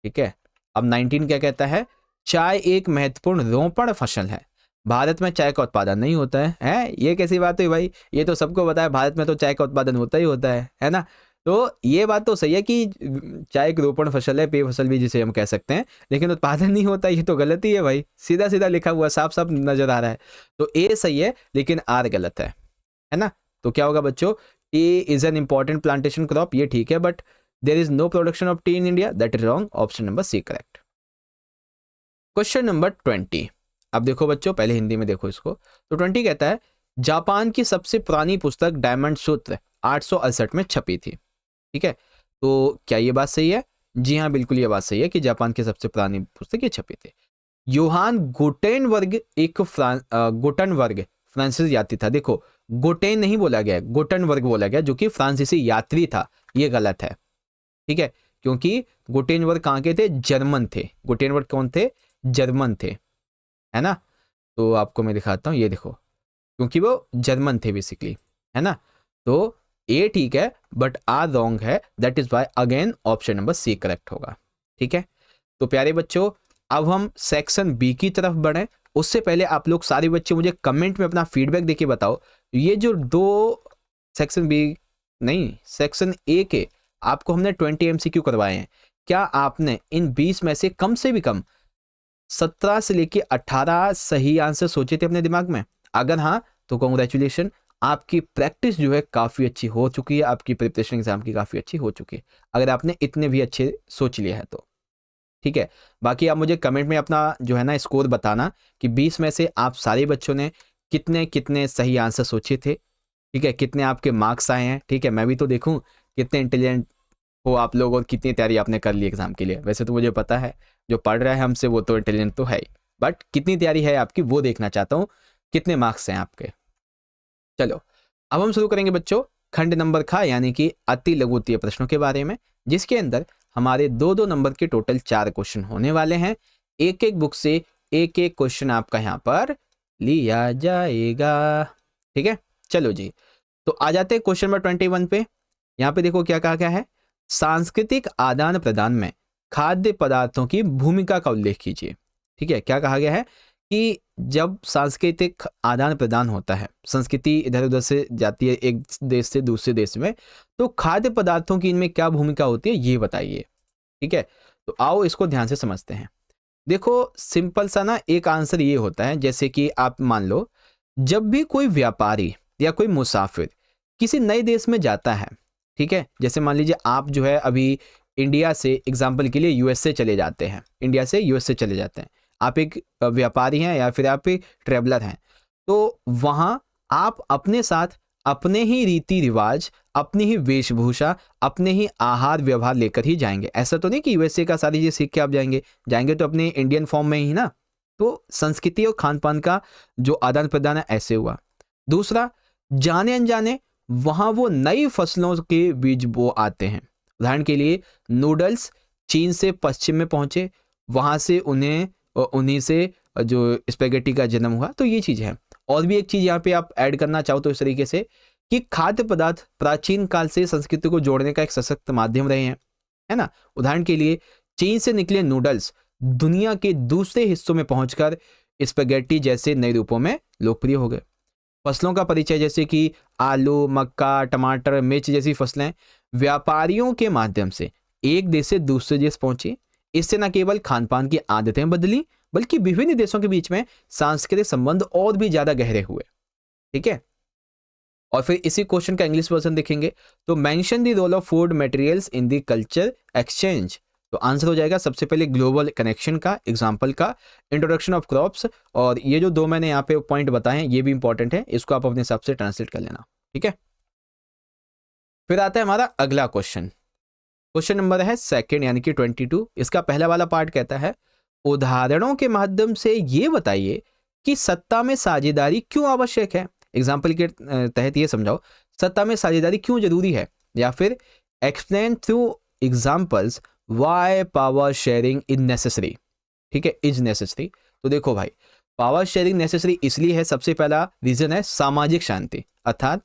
ठीक है, अब 19 क्या कहता है? चाय एक महत्वपूर्ण रोपण फसल है। भारत में चाय का उत्पादन नहीं होता है? ये कैसी बात हुई भाई? ये तो सबको पता है, भारत में तो चाय का उत्पादन होता ही होता है ना। तो ये बात तो सही है कि चाय एक रोपण फसल है, पेय फसल भी जिसे हम कह सकते हैं, लेकिन उत्पादन नहीं होता, ये तो गलती है भाई। सीधा सीधा लिखा हुआ, साफ साफ नजर आ रहा है। तो ए सही है लेकिन आर गलत है ना। तो क्या होगा बच्चों? Tea is an important plantation crop, ये ठीक है, but there is no production of tea in India, that is wrong, option number C correct. Question number 20। अब देखो बच्चों, पहले हिंदी में देखो इसको। तो 20 कहता है जापान की सबसे पुरानी पुस्तक डायमंड सूत्र 868 में छपी थी। ठीक है, तो क्या ये बात सही है? जी हाँ, बिल्कुल ये बात सही है कि जापान की सबसे पुरानी पुस्तक ये छपी थी। योहान गुटेनबर्ग एक गुटेनबर्ग फ्रांसीसी यात्री था। देखो, गुटेन नहीं बोला गया, गुटेनबर्ग बोला गया, जो कि फ्रांसीसी यात्री था। ये गलत है, ठीक है, क्योंकि गुटेनबर्ग कहाँ के थे? जर्मन थे। गुटेनबर्ग कौन थे? जर्मन थे, है ना। तो आपको मैं दिखाता हूँ, ये देखो, क्योंकि वो जर्मन थे बेसिकली, है ना। तो ए ठीक है, बट आर रॉन्ग है, that is why again option number C correct होगा। ठीक है, तो प्यारे बच्चों, अब हम सेक्शन बी की तरफ बढ़े। उससे पहले आप लोग सारे बच्चे मुझे कमेंट में अपना फीडबैक देके बताओ, ये जो दो सेक्शन बी नहीं सेक्शन ए के आपको हमने 20 MCQ करवाए हैं, क्या आपने इन 20 में से भी कम 17 से लेके 18 सही आंसर सोचे थे अपने दिमाग में? अगर हाँ, तो कॉन्ग्रेचुलेशन, आपकी प्रैक्टिस जो है काफ़ी अच्छी हो चुकी है, आपकी प्रिपरेशन एग्जाम की काफ़ी अच्छी हो चुकी है, अगर आपने इतने भी अच्छे सोच लिया है तो। ठीक है, बाकी आप मुझे कमेंट में अपना जो है ना स्कोर बताना कि 20 में से आप सारे बच्चों ने कितने कितने सही आंसर सोचे थे। ठीक है, कितने आपके मार्क्स आए हैं। ठीक है, मैं भी तो देखूं कितने इंटेलिजेंट हो आप लोग और कितनी तैयारी आपने कर ली एग्जाम के लिए। वैसे तो मुझे पता है जो पढ़ रहा है हमसे वो तो इंटेलिजेंट तो है ही, बट कितनी तैयारी है आपकी वो देखना चाहता हूँ, कितने मार्क्स हैं आपके। चलो, अब हम शुरू करेंगे बच्चों खंड नंबर खा यानी कि अति लघुत्तीय प्रश्नों के बारे में, जिसके अंदर हमारे 2-2 नंबर के टोटल 4 क्वेश्चन होने वाले हैं। एक एक बुक से एक एक क्वेश्चन आपका यहाँ पर लिया जाएगा। ठीक है, चलो जी, तो आ जाते हैं क्वेश्चन नंबर 21 पे। यहाँ पे देखो क्या कहा गया है, सांस्कृतिक आदान प्रदान में खाद्य पदार्थों की भूमिका का उल्लेख कीजिए। ठीक है, क्या कहा गया है कि जब सांस्कृतिक आदान प्रदान होता है, संस्कृति इधर उधर से जाती है एक देश से दूसरे देश में, तो खाद्य पदार्थों की इनमें क्या भूमिका होती है ये बताइए। ठीक है, तो आओ इसको ध्यान से समझते हैं। देखो, सिंपल सा ना एक आंसर ये होता है, जैसे कि आप मान लो जब भी कोई व्यापारी या कोई मुसाफिर किसी नए देश में जाता है, ठीक है, जैसे मान लीजिए आप जो है अभी इंडिया से एग्जाम्पल के लिए यूएसए चले जाते हैं, इंडिया से यूएसए चले जाते हैं, आप एक व्यापारी हैं या फिर आप एक ट्रेवलर हैं, तो वहाँ आप अपने साथ अपने ही रीति रिवाज, अपनी ही वेशभूषा, अपने ही आहार व्यवहार लेकर ही जाएंगे। ऐसा तो नहीं कि यूएसए का सारी चीज़ सीख के आप जाएंगे तो अपने इंडियन फॉर्म में ही ना। तो संस्कृति और खान पान का जो आदान प्रदान है ऐसे हुआ। दूसरा, जाने अनजाने वहाँ वो नई फसलों के बीज बो आते हैं। उदाहरण के लिए नूडल्स चीन से पश्चिम में पहुँचे, वहाँ से उन्हीं से जो स्पेगेटी का जन्म हुआ, तो ये चीज़ है। और भी एक चीज़ यहाँ पे आप ऐड करना चाहो तो इस तरीके से कि खाद्य पदार्थ प्राचीन काल से संस्कृति को जोड़ने का एक सशक्त माध्यम रहे हैं, है ना। उदाहरण के लिए चीन से निकले नूडल्स दुनिया के दूसरे हिस्सों में पहुंचकर स्पेगेटी जैसे नए रूपों में लोकप्रिय हो गए। फसलों का परिचय जैसे कि आलू, मक्का, टमाटर, मिर्च जैसी फसलें व्यापारियों के माध्यम से एक देश से दूसरे देश पहुंची। इससे न केवल खान पान की आदतें बदली बल्कि विभिन्न देशों के बीच में सांस्कृतिक संबंध और भी ज्यादा गहरे हुए। ठीक है, और फिर इसी क्वेश्चन का इंग्लिश वर्जन देखेंगे तो mention the role of food materials in the culture exchange. तो आंसर हो जाएगा सबसे पहले ग्लोबल कनेक्शन का, एग्जांपल का, इंट्रोडक्शन ऑफ क्रॉप्स, और ये जो दो मैंने यहाँ पे पॉइंट बताए हैं ये भी इंपॉर्टेंट है, इसको आप अपने हिसाब से ट्रांसलेट कर लेना। ठीक है, फिर आता है हमारा अगला क्वेश्चन। क्वेश्चन नंबर है सेकंड यानी कि 22। इसका पहला वाला पार्ट कहता है उदाहरणों के माध्यम से ये बताइए कि सत्ता में साझेदारी क्यों आवश्यक है। एग्जाम्पल के तहत ये समझाओ सत्ता में साझेदारी क्यों जरूरी है, या फिर explain through examples why power sharing is necessary. ठीक है, इज नेसेसरी। तो देखो भाई, पावर शेयरिंग नेसेसरी इसलिए है, सबसे पहला रीजन है सामाजिक शांति, अर्थात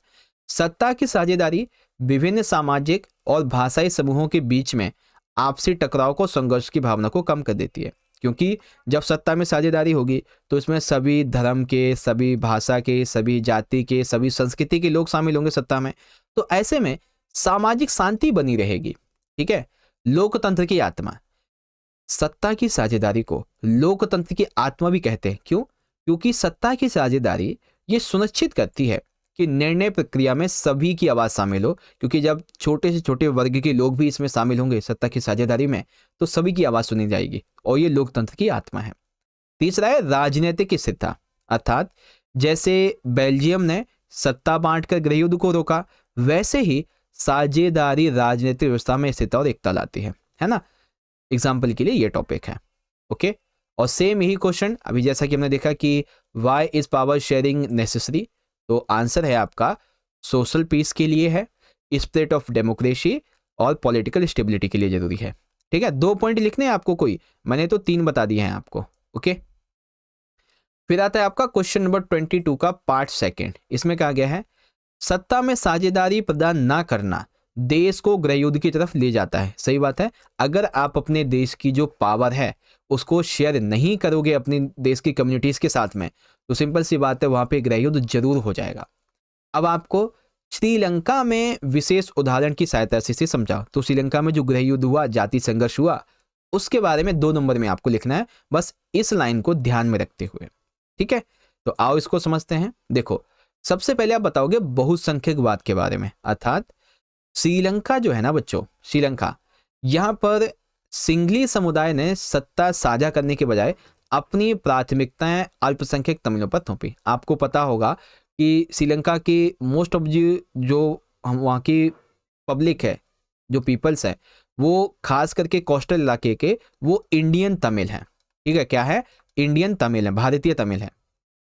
सत्ता की साझेदारी विभिन्न सामाजिक और भाषाई समूहों के बीच में आपसी टकराव को, संघर्ष की भावना को कम कर देती है। क्योंकि जब सत्ता में साझेदारी होगी तो इसमें सभी धर्म के, सभी भाषा के, सभी जाति के, सभी संस्कृति के लोग शामिल होंगे सत्ता में, तो ऐसे में सामाजिक शांति बनी रहेगी। ठीक है, लोकतंत्र की आत्मा, सत्ता की साझेदारी को लोकतंत्र की आत्मा भी कहते हैं। क्यों? क्योंकि सत्ता की साझेदारी ये सुनिश्चित करती है कि निर्णय प्रक्रिया में सभी की आवाज शामिल हो, क्योंकि जब छोटे से छोटे वर्ग के लोग भी इसमें शामिल होंगे सत्ता की साझेदारी में, तो सभी की आवाज सुनी जाएगी, और ये लोकतंत्र की आत्मा है। तीसरा है राजनीतिक स्थिरता, अर्थात जैसे बेल्जियम ने सत्ता बांटकर गृहयुद्ध को रोका, वैसे ही साझेदारी राजनीतिक व्यवस्था में स्थिरता और एकता लाती है ना। एग्जाम्पल के लिए ये टॉपिक है, ओके। और सेम यही क्वेश्चन अभी जैसा कि हमने देखा कि why is power sharing necessary, तो आंसर है आपका सोशल पीस के लिए है, स्प्रिट ऑफ डेमोक्रेसी और पॉलिटिकल स्टेबिलिटी के लिए जरूरी है। ठीक है, 2 पॉइंट लिखने हैं आपको, कोई मैंने तो 3 बता दिए हैं आपको, ओके। फिर आता है आपका क्वेश्चन नंबर 22 का पार्ट सेकंड। इसमें कहा गया है सत्ता में साझेदारी प्रदान ना करना देश को गृहयुद्ध की तरफ ले जाता है। सही बात है, अगर आप अपने देश की जो पावर है उसको शेयर नहीं करोगे अपनी देश की कम्युनिटीज के साथ में, तो सिंपल सी बात है वहां पे गृहयुद्ध जरूर हो जाएगा। अब आपको श्रीलंका में विशेष उदाहरण की सहायता से समझा, तो श्रीलंका में जो गृहयुद्ध हुआ, जाति संघर्ष हुआ, उसके बारे में 2 नंबर में आपको लिखना है, बस इस लाइन को ध्यान में रखते हुए। ठीक है, तो आओ इसको समझते हैं। देखो, सबसे पहले आप बताओगे बहुसंख्यकवाद के बारे में, अर्थात श्रीलंका जो है ना बच्चों, श्रीलंका, यहां पर सिंगली समुदाय ने सत्ता साझा करने के बजाय अपनी प्राथमिकताएं अल्पसंख्यक तमिलों पर थोपी। आपको पता होगा कि श्रीलंका की मोस्ट ऑफ जो हम वहाँ की पब्लिक है, जो पीपल्स है, वो खास करके कोस्टल इलाके के वो इंडियन तमिल हैं। ठीक है, क्या है? इंडियन तमिल है, भारतीय तमिल है,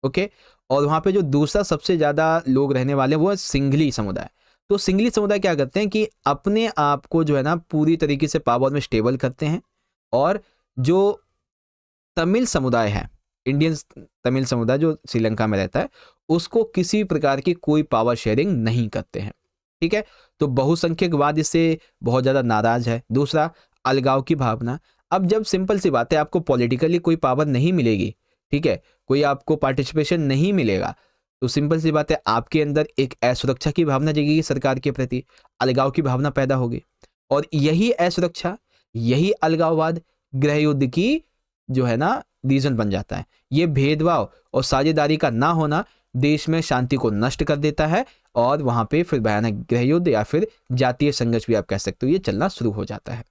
ओके। और वहाँ पे जो दूसरा सबसे ज़्यादा लोग रहने वाले वो है सिंगली समुदाय। तो सिंगली समुदाय क्या करते हैं कि अपने आप को जो है ना पूरी तरीके से पावर में स्टेबल करते हैं, और जो तमिल समुदाय है, इंडियन तमिल समुदाय जो श्रीलंका में रहता है, उसको किसी प्रकार की कोई पावर शेयरिंग नहीं करते हैं। ठीक है, तो बहुसंख्यकवाद इससे बहुत ज़्यादा नाराज है। दूसरा, अलगाव की भावना। अब जब सिंपल सी बात है आपको पॉलिटिकली कोई पावर नहीं मिलेगी, ठीक है, कोई आपको पार्टिसिपेशन नहीं मिलेगा, तो सिंपल सी बात है आपके अंदर एक असुरक्षा की भावना जगेगी सरकार के प्रति, अलगाव की भावना पैदा होगी, और यही असुरक्षा, यही अलगाववाद गृहयुद्ध की जो है ना रीजन बन जाता है। ये भेदभाव और साझेदारी का ना होना देश में शांति को नष्ट कर देता है, और वहां पे फिर भयानक गृहयुद्ध या फिर जातीय संघर्ष भी आप कह सकते हो, ये चलना शुरू हो जाता है।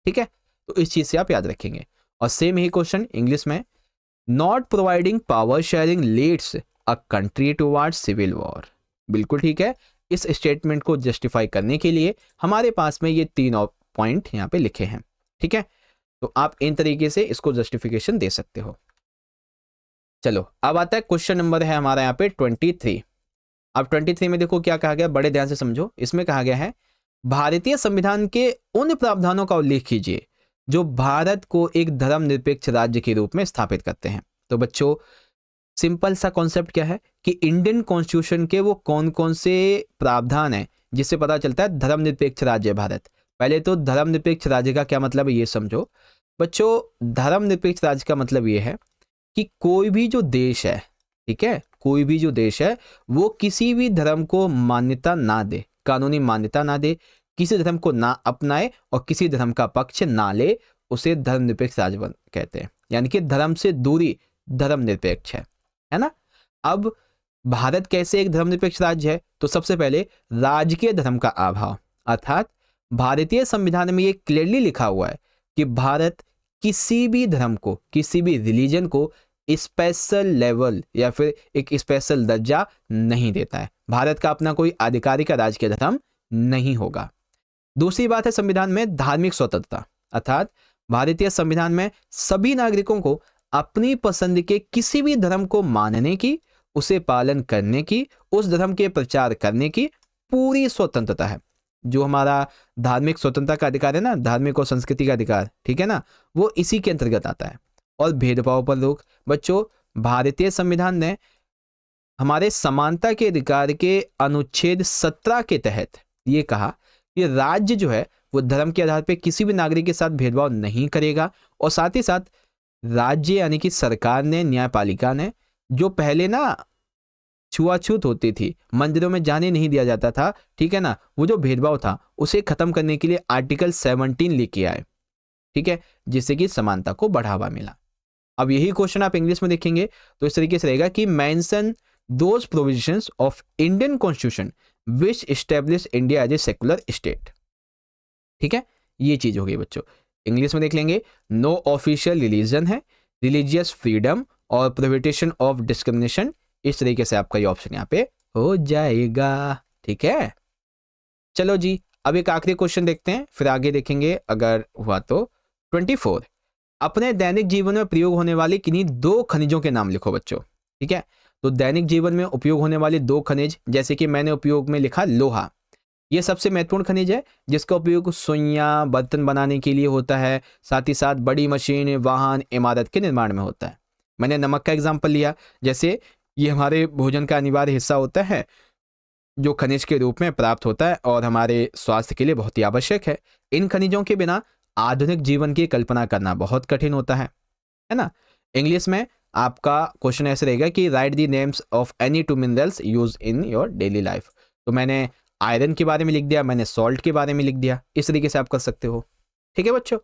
ठीक है, तो इस चीज से आप याद रखेंगे। और सेम ही क्वेश्चन इंग्लिश में, not providing power sharing leads a country towards civil war. बिल्कुल ठीक है, इस स्टेटमेंट को जस्टिफाई करने के लिए हमारे पास में ये 3 पॉइंट यहाँ पे लिखे हैं। ठीक है, तो आप इन तरीके से इसको जस्टिफिकेशन दे सकते हो। चलो, अब आता है क्वेश्चन नंबर है हमारा यहाँ पे 23। अब 23 में देखो क्या कहा गया, बड़े ध्यान से समझो। इसमें कहा गया है भारतीय संविधान के उन प्रावधानों का उल्लेख कीजिए जो भारत को एक धर्मनिरपेक्ष राज्य के रूप में स्थापित करते हैं। तो बच्चों, सिंपल सा कॉन्सेप्ट क्या है कि इंडियन कॉन्स्टिट्यूशन के वो कौन कौन से प्रावधान हैं जिससे पता चलता है धर्मनिरपेक्ष राज्य है भारत। पहले तो धर्मनिरपेक्ष राज्य का क्या मतलब है ये समझो बच्चों। धर्मनिरपेक्ष राज्य का मतलब ये है कि कोई भी जो देश है, ठीक है, कोई भी जो देश है वो किसी भी धर्म को मान्यता ना दे, कानूनी मान्यता ना दे, किसी धर्म को ना अपनाए और किसी धर्म का पक्ष ना ले, उसे धर्मनिरपेक्ष राज्य कहते हैं। यानी कि धर्म से दूरी धर्मनिरपेक्ष है ना। अब भारत कैसे एक धर्मनिरपेक्ष राज्य है? तो सबसे पहले राजकीय धर्म का अभाव, अर्थात भारतीय संविधान में ये क्लियरली लिखा हुआ है कि भारत किसी भी धर्म को, किसी भी रिलीजन को स्पेशल लेवल या फिर एक स्पेशल दर्जा नहीं देता है। भारत का अपना कोई आधिकारिक राजकीय धर्म नहीं होगा। दूसरी बात है संविधान में धार्मिक स्वतंत्रता, अर्थात भारतीय संविधान में सभी नागरिकों को अपनी पसंद के किसी भी धर्म को मानने की, उसे पालन करने की, उस धर्म के प्रचार करने की पूरी स्वतंत्रता है। जो हमारा धार्मिक स्वतंत्रता का अधिकार है ना, धार्मिक और संस्कृति का अधिकार, ठीक है ना, वो इसी के अंतर्गत आता है। और भेदभाव पर रोक। बच्चों, भारतीय संविधान ने हमारे समानता के अधिकार के अनुच्छेद 17 के तहत ये कहा कि राज्य जो है वो धर्म के आधार पर किसी भी नागरिक के साथ भेदभाव नहीं करेगा। और साथ ही साथ राज्य यानी कि सरकार ने, न्यायपालिका ने, जो पहले ना छुआछूत होती थी, मंदिरों में जाने नहीं दिया जाता था, ठीक है ना, वो जो भेदभाव था उसे खत्म करने के लिए आर्टिकल 17 लेके आए, ठीक है, जिससे कि समानता को बढ़ावा मिला। अब यही क्वेश्चन आप इंग्लिश में देखेंगे तो इस तरीके से रहेगा कि mention those provisions of Indian constitution which establish India as a secular state. ठीक है, ये चीज हो गई बच्चों। इंग्लिश में देख लेंगे, नो ऑफिशियल रिलीजन है, रिलीजियस फ्रीडम और प्रोहिबिशन ऑफ डिस्क्रिमिनेशन। इस तरीके से आपका ये ऑप्शन यहाँ पे हो जाएगा। ठीक है, चलो जी अब एक आखिरी क्वेश्चन देखते हैं, फिर आगे देखेंगे अगर हुआ तो। 24, अपने दैनिक जीवन में प्रयोग होने वाले किन्हीं 2 खनिजों के नाम लिखो बच्चों। ठीक है, तो दैनिक जीवन में उपयोग होने वाले 2 खनिज, जैसे कि मैंने उपयोग में लिखा लोहा, ये सबसे महत्वपूर्ण खनिज है जिसका उपयोग सुइयां बर्तन बनाने के लिए होता है, साथ ही साथ बड़ी मशीन, वाहन, इमारत के निर्माण में होता है। मैंने नमक का एग्जाम्पल लिया, जैसे ये हमारे भोजन का अनिवार्य हिस्सा होता है जो खनिज के रूप में प्राप्त होता है और हमारे स्वास्थ्य के लिए बहुत ही आवश्यक है। इन खनिजों के बिना आधुनिक जीवन की कल्पना करना बहुत कठिन होता है ना। इंग्लिश में आपका क्वेश्चन ऐसे रहेगा कि right the names of any 2 minerals use in your daily life. तो मैंने आयरन के बारे में लिख दिया, मैंने सॉल्ट के बारे में लिख दिया, इस तरीके से आप कर सकते हो। ठीक है बच्चों,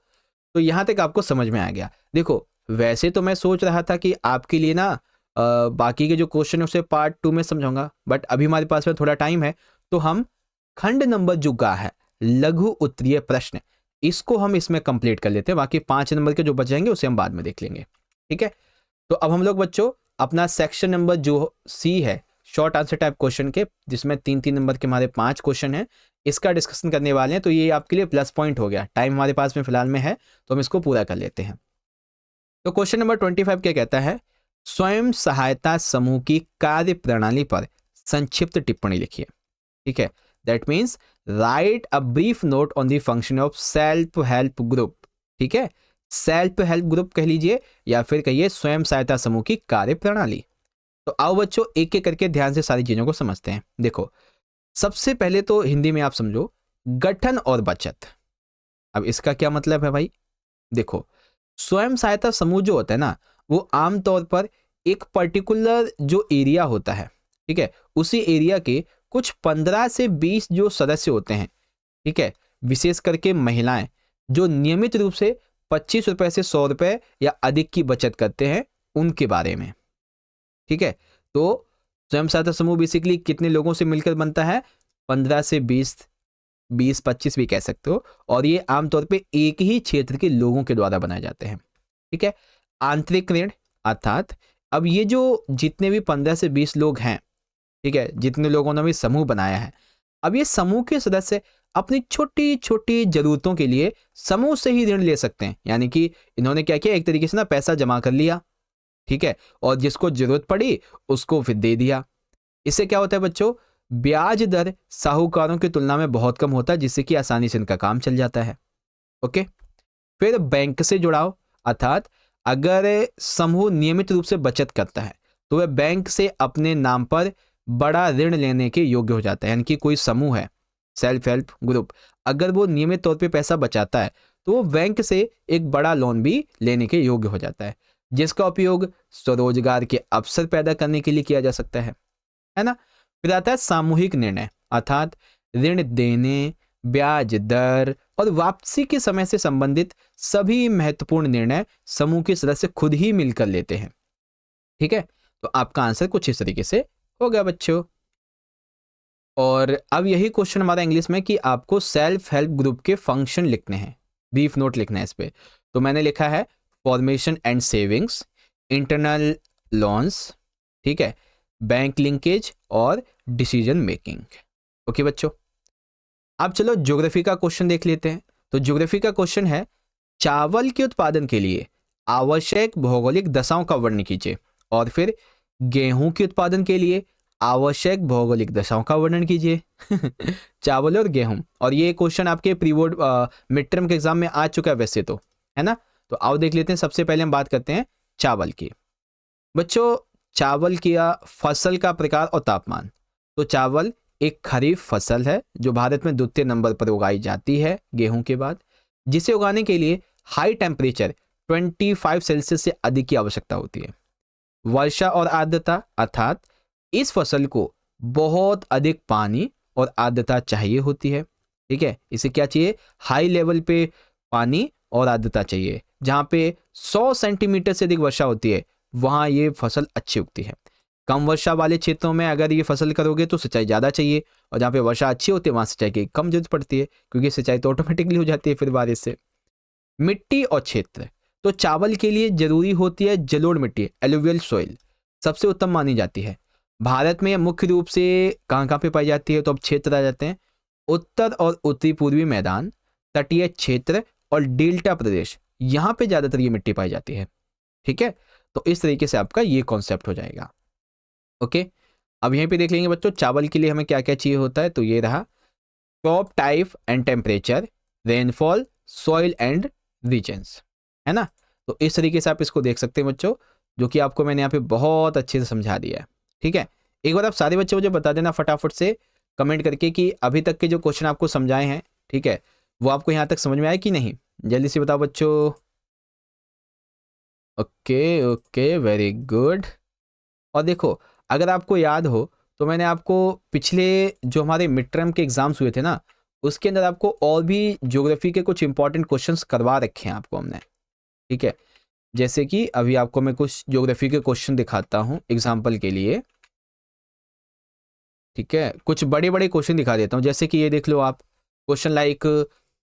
तो यहां तक आपको समझ में आ गया। देखो वैसे तो मैं सोच रहा था कि आपके लिए ना बाकी के जो क्वेश्चन है उसे पार्ट 2 में समझाऊंगा, बट अभी हमारे पास में थोड़ा टाइम है, तो हम खंड नंबर जो का है लघु उत्तरीय प्रश्न, इसको हम इसमें कंप्लीट कर लेते हैं। बाकी 5 नंबर के जो बचेंगे उसे हम बाद में देख लेंगे। ठीक है, तो अब हम लोग बच्चों अपना सेक्शन नंबर जो सी है, शॉर्ट आंसर टाइप क्वेश्चन के, जिसमें 3-3 नंबर के हमारे 5 क्वेश्चन हैं, इसका डिस्कशन करने वाले हैं। तो ये आपके लिए प्लस पॉइंट हो गया, टाइम हमारे पास में फिलहाल में है तो हम इसको पूरा कर लेते हैं। तो क्वेश्चन नंबर 25 क्या कहता है, स्वयं सहायता समूह की कार्य प्रणाली पर संक्षिप्त टिप्पणी लिखिए। ठीक है, that means right a brief note on the function of self help group. ठीक है, सेल्फ हेल्प ग्रुप कह लीजिए या फिर कहिए स्वयं सहायता समूह की कार्य प्रणाली। तो आओ बच्चों एक एक करके ध्यान से सारी चीजों को समझते हैं। देखो सबसे पहले तो हिंदी में आप समझो गठन और बचत। अब इसका क्या मतलब है भाई, देखो स्वयं सहायता समूह जो होता है ना, वो आमतौर पर एक पर्टिकुलर जो एरिया होता है, ठीक है, उसी एरिया के कुछ 15 से 20 जो सदस्य होते हैं, ठीक है, विशेष करके महिलाएं, जो नियमित रूप से 25 रुपए से 100 रुपए या अधिक की बचत करते हैं, उनके बारे में। ठीक है, तो स्वयं सहायता समूह बेसिकली कितने लोगों से मिलकर बनता है, 15 से 20-25 भी कह सकते हो, और ये आमतौर पे एक ही क्षेत्र के लोगों के द्वारा बनाए जाते हैं। ठीक है, आंतरिक ऋण अर्थात अब ये जो जितने भी 15 से 20 लोग हैं, ठीक है, जितने लोगों ने भी समूह बनाया है, अब ये समूह के सदस्य अपनी छोटी छोटी जरूरतों के लिए समूह से ही ऋण ले सकते हैं। यानी कि इन्होंने क्या किया, एक तरीके से ना पैसा जमा कर लिया, ठीक है, और जिसको जरूरत पड़ी उसको फिर दे दिया। इससे क्या होता है बच्चों, ब्याज दर साहूकारों की तुलना में बहुत कम होता है, जिससे कि आसानी से इनका काम चल जाता है। ओके, फिर बैंक से जुड़ाव अर्थात अगर समूह नियमित रूप से बचत करता है तो वह बैंक से अपने नाम पर बड़ा ऋण लेने के योग्य हो जाता है। यानी कि कोई समूह है सेल्फ हेल्प ग्रुप, अगर वो नियमित तौर पे पैसा बचाता है तो वो बैंक से एक बड़ा लोन भी लेने के योग्य हो जाता है, जिसका उपयोग स्वरोजगार के अवसर पैदा करने के लिए किया जा सकता है ना। फिर आता है सामूहिक निर्णय अर्थात ऋण देने, ब्याज दर और वापसी के समय से संबंधित सभी महत्वपूर्ण निर्णय समूह के सदस्य खुद ही मिलकर लेते हैं। ठीक है, तो आपका आंसर कुछ इस तरीके से हो गया बच्चों। और अब यही क्वेश्चन हमारा इंग्लिश में कि आपको सेल्फ हेल्प ग्रुप के फंक्शन लिखने हैं, ब्रीफ नोट लिखना है इस पे। तो मैंने लिखा है formation and savings, internal loans, ठीक है, बैंक लिंकेज और डिसीजन मेकिंग। ओके बच्चों, अब चलो ज्योग्राफी का क्वेश्चन देख लेते हैं। तो ज्योग्राफी का क्वेश्चन है चावल के उत्पादन के लिए आवश्यक भौगोलिक दशाओं का वर्णन कीजिए, और फिर गेहूं के उत्पादन के लिए आवश्यक भौगोलिक दशाओं का वर्णन कीजिए। चावल और गेहूं, और ये क्वेश्चन आपके प्री बोर्ड मिड टर्म के एग्जाम में आ चुका है वैसे तो, है ना। तो आओ देख लेते हैं। सबसे पहले हम बात करते हैं चावल की। बच्चों चावल की फसल का प्रकार और तापमान। तो चावल एक खरीफ फसल है जो भारत में द्वितीय नंबर पर उगाई जाती है गेहूं के बाद, जिसे उगाने के लिए हाई टेम्परेचर 25 सेल्सियस से अधिक की आवश्यकता होती है। वर्षा और आर्द्रता अर्थात इस फसल को बहुत अधिक पानी और आर्द्रता चाहिए होती है। ठीक है, इसे क्या चाहिए, हाई लेवल पे पानी और आर्द्रता चाहिए। जहां पे 100 सेंटीमीटर से अधिक वर्षा होती है वहां ये फसल अच्छी उगती है। कम वर्षा वाले क्षेत्रों में अगर ये फसल करोगे तो सिंचाई ज़्यादा चाहिए, और जहाँ पे वर्षा अच्छी होती है वहाँ सिंचाई की कम जरूरत पड़ती है, क्योंकि सिंचाई तो ऑटोमेटिकली हो जाती है फिर बारिश से। मिट्टी और क्षेत्र, तो चावल के लिए जरूरी होती है जलोढ़ मिट्टी, एलुवियल सॉइल सबसे उत्तम मानी जाती है। भारत में मुख्य रूप से कहाँ कहाँ पे पाई जाती है, तो अब क्षेत्र आ जाते हैं। उत्तर और उत्तरी पूर्वी मैदान, तटीय क्षेत्र और डेल्टा प्रदेश, यहाँ पे ज्यादातर ये मिट्टी पाई जाती है। ठीक है, तो इस तरीके से आपका ये कॉन्सेप्ट हो जाएगा। ओके, अब यहीं पे देख लेंगे बच्चों चावल के लिए हमें क्या क्या चाहिए होता है। तो ये रहा crop type and temperature, rainfall, soil and regions, है ना। तो इस तरीके से आप इसको देख सकते हैं बच्चों, जो कि आपको मैंने यहाँ पे बहुत अच्छे से समझा दिया है। ठीक है, एक बार आप सारे बच्चे मुझे बता देना फटाफट से कमेंट करके कि अभी तक के जो क्वेश्चन आपको समझाए हैं, ठीक है, वो आपको यहाँ तक समझ में आए कि नहीं। जल्दी से बताओ बच्चों। Okay okay, very good. और देखो, अगर आपको याद हो तो मैंने आपको पिछले जो हमारे मिड टर्म के एग्जाम्स हुए थे ना, उसके अंदर आपको और भी ज्योग्राफी के कुछ इंपॉर्टेंट क्वेश्चंस करवा रखे हैं आपको हमने। ठीक है, जैसे कि अभी आपको मैं कुछ ज्योग्राफी के क्वेश्चन दिखाता हूँ एग्जाम्पल के लिए। ठीक है, कुछ बड़े बड़े क्वेश्चन दिखा देता हूँ, जैसे कि ये देख लो आप, क्वेश्चन लाइक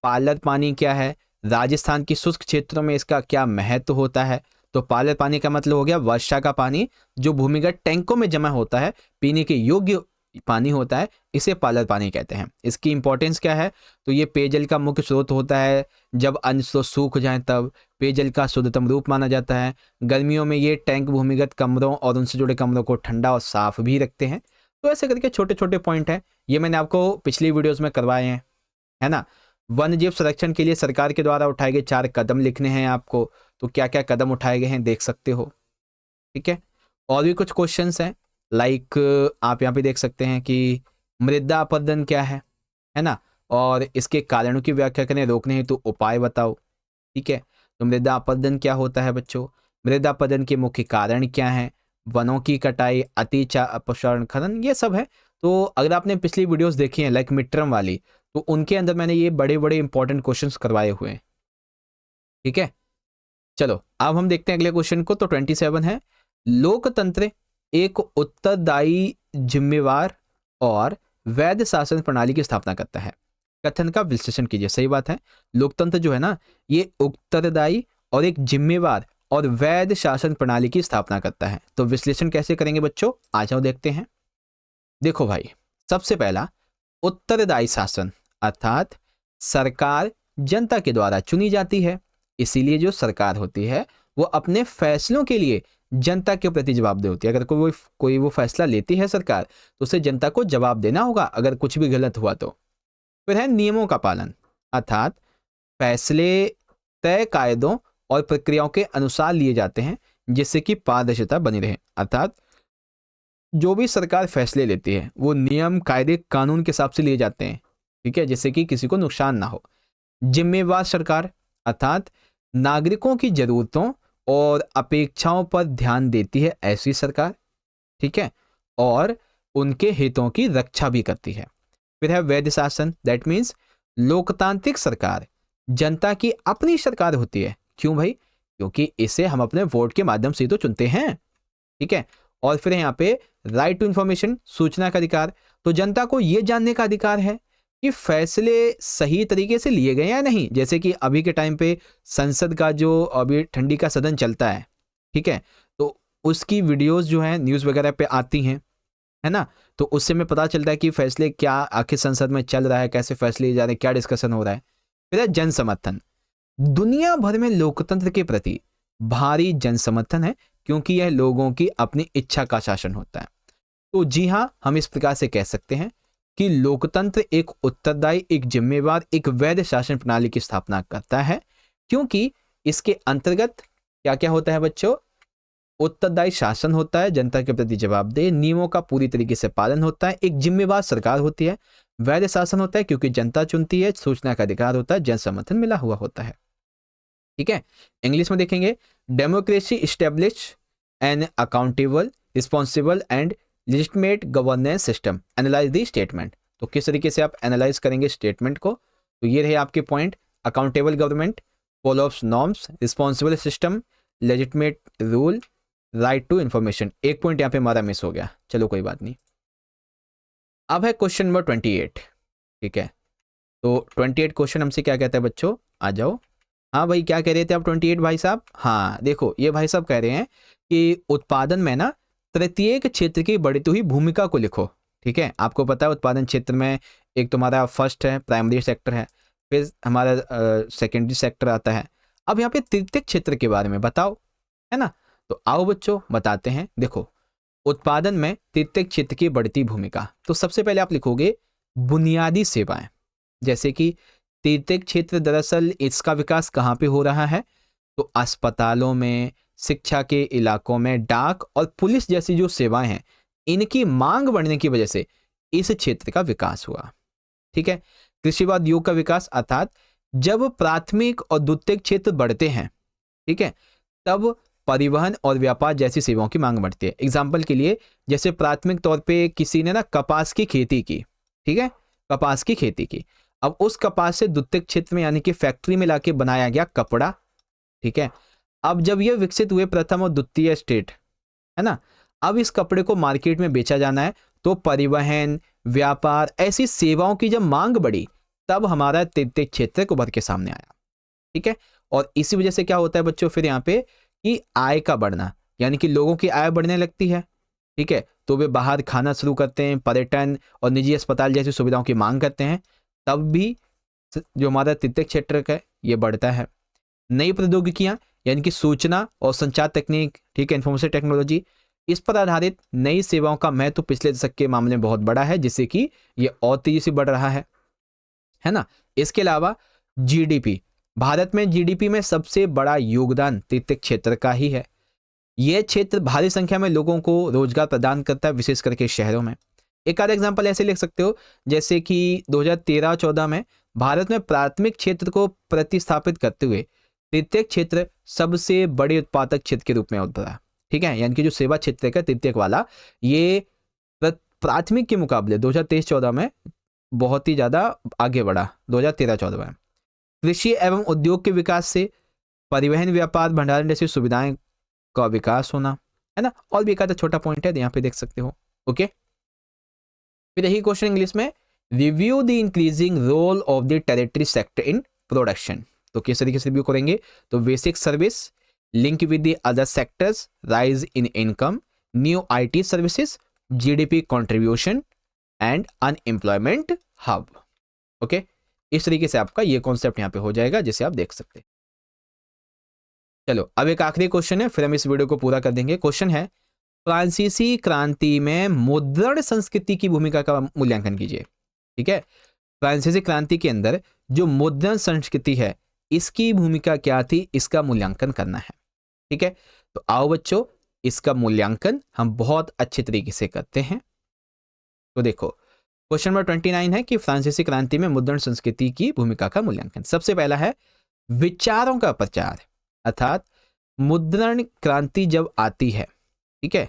पालर पानी क्या है, राजस्थान की शुष्क क्षेत्रों में इसका क्या महत्व होता है। तो पालर पानी का मतलब हो गया वर्षा का पानी जो भूमिगत टैंकों में जमा होता है, पीने के योग्य पानी होता है, इसे पालर पानी कहते हैं। इसकी इंपॉर्टेंस क्या है, तो ये पेयजल का मुख्य स्रोत होता है, जब अन्य स्रोत सूख जाए तब पेयजल का शुद्धतम रूप माना जाता है। गर्मियों में ये टैंक भूमिगत कमरों और उनसे जुड़े कमरों को ठंडा और साफ भी रखते हैं। तो ऐसे करके छोटे छोटे पॉइंट हैं, ये मैंने आपको पिछली वीडियोस में करवाए हैं, है ना। वन्य जीव संरक्षण के लिए सरकार के द्वारा उठाए गए 4 कदम लिखने हैं आपको, तो क्या क्या कदम उठाए गए हैं देख सकते हो। ठीक है, और भी कुछ क्वेश्चंस हैं, लाइक आप यहाँ पे देख सकते हैं कि मृदा अपरदन क्या है ना, और इसके कारणों की व्याख्या करें, रोकने हेतु तो उपाय बताओ। ठीक है, तो मृदा अपरदन क्या होता है बच्चों, मृदा अपरदन के मुख्य कारण क्या है, वनों की कटाई, अतिचार, अपक्षारण खनन, ये सब है। तो अगर आपने पिछली वीडियोस देखी हैं लाइक मिड टर्म वाली, तो उनके अंदर मैंने ये बड़े बड़े इंपॉर्टेंट क्वेश्चंस करवाए हुए हैं। ठीक है, चलो अब हम देखते हैं अगले क्वेश्चन को। तो 27 है, लोकतंत्र एक उत्तरदायी, जिम्मेवार और वैध शासन प्रणाली की स्थापना करता है। कथन का विश्लेषण कीजिए। सही बात है, लोकतंत्र जो है ना, ये उत्तरदायी और एक जिम्मेवार और वैध शासन प्रणाली की स्थापना करता है। तो विश्लेषण कैसे करेंगे बच्चों, आ जाओ देखते हैं। देखो भाई, सबसे पहला उत्तरदायी शासन, अर्थात सरकार जनता के द्वारा चुनी जाती है, इसीलिए जो सरकार होती है वो अपने फैसलों के लिए जनता के प्रति जवाबदेह होती है। अगर कोई वो फैसला लेती है सरकार, तो उसे जनता को जवाब देना होगा अगर कुछ भी गलत हुआ तो। फिर है नियमों का पालन, अर्थात फैसले तय कायदों और प्रक्रियाओं के अनुसार लिए जाते हैं जिससे कि पारदर्शिता बनी रहे। अर्थात जो भी सरकार फैसले लेती है वो नियम, कायदे, कानून के हिसाब से लिए जाते हैं, ठीक है, जिससे कि किसी को नुकसान ना हो। जिम्मेवार सरकार, अर्थात नागरिकों की जरूरतों और अपेक्षाओं पर ध्यान देती है ऐसी सरकार, ठीक है, और उनके हितों की रक्षा भी करती है। फिर है वैध शासन, दैट मीन्स लोकतांत्रिक सरकार जनता की अपनी सरकार होती है। क्यों भाई, क्योंकि इसे हम अपने वोट के माध्यम से तो चुनते हैं। ठीक है, और फिर यहाँ पे राइट टू इंफॉर्मेशन, सूचना का अधिकार, तो जनता को यह जानने का अधिकार है कि फैसले सही तरीके से लिए गए या नहीं। जैसे कि अभी के टाइम पे संसद का जो अभी ठंडी का सदन चलता है, ठीक है, तो उसकी वीडियोस जो है न्यूज़ वगैरह पे आती हैं, है ना, तो उससे में पता चलता है कि फैसले क्या आखिर संसद में चल रहा है, कैसे फैसले लिए जा रहे हैं, क्या डिस्कशन हो रहा है। फिर है जन समर्थन, दुनिया भर में लोकतंत्र के प्रति भारी जन समर्थन है क्योंकि यह लोगों की अपनी इच्छा का शासन होता है। तो जी हाँ, हम इस प्रकार से कह सकते हैं कि लोकतंत्र एक उत्तरदायी, एक जिम्मेवार, एक वैध शासन प्रणाली की स्थापना करता है, क्योंकि इसके अंतर्गत क्या क्या होता है बच्चों, उत्तरदायी शासन होता है, जनता के प्रति जवाबदेह, नियमों का पूरी तरीके से पालन होता है, एक जिम्मेवार सरकार होती है, वैध शासन होता है क्योंकि जनता चुनती है, सूचना का अधिकार होता है, जन समर्थन मिला हुआ होता है। ठीक है, इंग्लिश में देखेंगे, democracy establish an accountable, responsible and legitimate governance system, analyse the statement. तो किस तरीके से आप एनालाइज करेंगे स्टेटमेंट को, तो ये रहे आपके point, accountable government, follow ups norms, responsible system, legitimate rule, right to information. एक पॉइंट यहाँ पे हमारा मिस हो गया, चलो कोई बात नहीं। अब है क्वेश्चन नंबर 28। ठीक है, तो 28 क्वेश्चन हमसे क्या कहता है बच्चों, आ जाओ। हाँ भाई, क्या कह रहे थे आप 28 भाई साहब? हाँ देखो, ये भाई साहब कह रहे हैं कि उत्पादन में ना प्रत्येक क्षेत्र की बढ़ती हुई भूमिका को लिखो। ठीक है, आपको पता है उत्पादन क्षेत्र में एक तुम्हारा फर्स्ट है, प्राइमरी सेक्टर है, फिर हमारा सेकेंडरी सेक्टर आता है। अब यहाँ पे तृतीयक क्षेत्र के बारे में बताओ, है ना? तो आओ बच्चों बताते हैं। देखो, उत्पादन में तृतीयक क्षेत्र की बढ़ती भूमिका, तो सबसे पहले आप लिखोगे बुनियादी सेवाएं। जैसे कि तृतीयक क्षेत्र दरअसल इसका विकास कहाँ पे हो रहा है? तो अस्पतालों में, शिक्षा के इलाकों में, डाक और पुलिस जैसी जो सेवाएं हैं, इनकी मांग बढ़ने की वजह से इस क्षेत्र का विकास हुआ। ठीक है, कृषिवाद युग का विकास, अर्थात जब प्राथमिक और द्वितीयक क्षेत्र बढ़ते हैं, ठीक है, तब परिवहन और व्यापार जैसी सेवाओं की मांग बढ़ती है। एग्जाम्पल के लिए, जैसे प्राथमिक तौर पे किसी ने ना कपास की खेती की, ठीक है, कपास की खेती की, अब उस कपास से द्वितीयक क्षेत्र में यानी कि फैक्ट्री में लाके बनाया गया कपड़ा। ठीक है, अब जब ये विकसित हुए प्रथम और द्वितीय स्टेट, है ना, अब इस कपड़े को मार्केट में बेचा जाना है, तो परिवहन, व्यापार, ऐसी सेवाओं की जब मांग बढ़ी, तब हमारा तृतीयक क्षेत्र उभर के सामने आया। ठीक है, और इसी वजह से क्या होता है बच्चों फिर यहाँ पे कि आय का बढ़ना, यानी कि लोगों की आय बढ़ने लगती है। ठीक है, तो वे बाहर खाना शुरू करते हैं, पर्यटन और निजी अस्पताल जैसी सुविधाओं की मांग करते हैं, तब भी जो हमारा तृतीयक क्षेत्र है ये बढ़ता है। नई प्रौद्योगिकियां, यानी कि सूचना और संचार तकनीक, ठीक है, इंफॉर्मेशन टेक्नोलॉजी, इस पर आधारित नई सेवाओं का महत्व पिछले दशक के मामले में बहुत बड़ा है, जिससे कि ये और तेजी से बढ़ रहा है ना। इसके अलावा जीडीपी, भारत में जीडीपी में सबसे बड़ा योगदान तृतीयक क्षेत्र का ही है। यह क्षेत्र भारी संख्या में लोगों को रोजगार प्रदान करता है, विशेष करके शहरों में। एक आध एग्जांपल ऐसे लिख सकते हो, जैसे कि 2013-14 में भारत में प्राथमिक क्षेत्र को प्रतिस्थापित करते हुए तृतीयक क्षेत्र सबसे बड़े उत्पादक क्षेत्र के रूप में उभरा। ठीक है, यानी कि जो सेवा क्षेत्र का तृतीयक वाला, ये प्राथमिक के मुकाबले 2023-14 में बहुत ही ज्यादा आगे बढ़ा। 2013-14 में कृषि एवं उद्योग के विकास से परिवहन, व्यापार, भंडारण जैसी सुविधाएं का विकास होना, है ना। और भी एक आधा छोटा पॉइंट है, यहाँ पे देख सकते हो। ओके, फिर यही क्वेश्चन इंग्लिश में, review the increasing role of the tertiary sector in production. तो किस तरीके से रिव्यू करेंगे? तो basic service, link with the other sectors, rise in income, new IT services, GDP contribution and unemployment hub. Okay, इस तरीके से आपका ये कॉन्सेप्ट यहाँ पे हो जाएगा, जिसे आप देख सकते हैं। चलो अब एक आखिरी क्वेश्चन है, फिर हम इस वीडियो को पूरा कर देंगे। क्वेश्चन है, फ्रांसीसी क्रांति में मुद्रण संस्कृति की भूमिका का मूल्यांकन कीजिए। ठीक है, फ्रांसीसी क्रांति के अंदर जो मुद्रण संस्कृति है, इसकी भूमिका क्या थी, इसका मूल्यांकन करना है। ठीक है, तो आओ बच्चों, इसका मूल्यांकन हम बहुत अच्छे तरीके से करते हैं। तो देखो, क्वेश्चन नंबर 29 है कि फ्रांसीसी क्रांति में मुद्रण संस्कृति की भूमिका का मूल्यांकन। सबसे पहला है विचारों का प्रचार, अर्थात मुद्रण क्रांति जब आती है, ठीक है,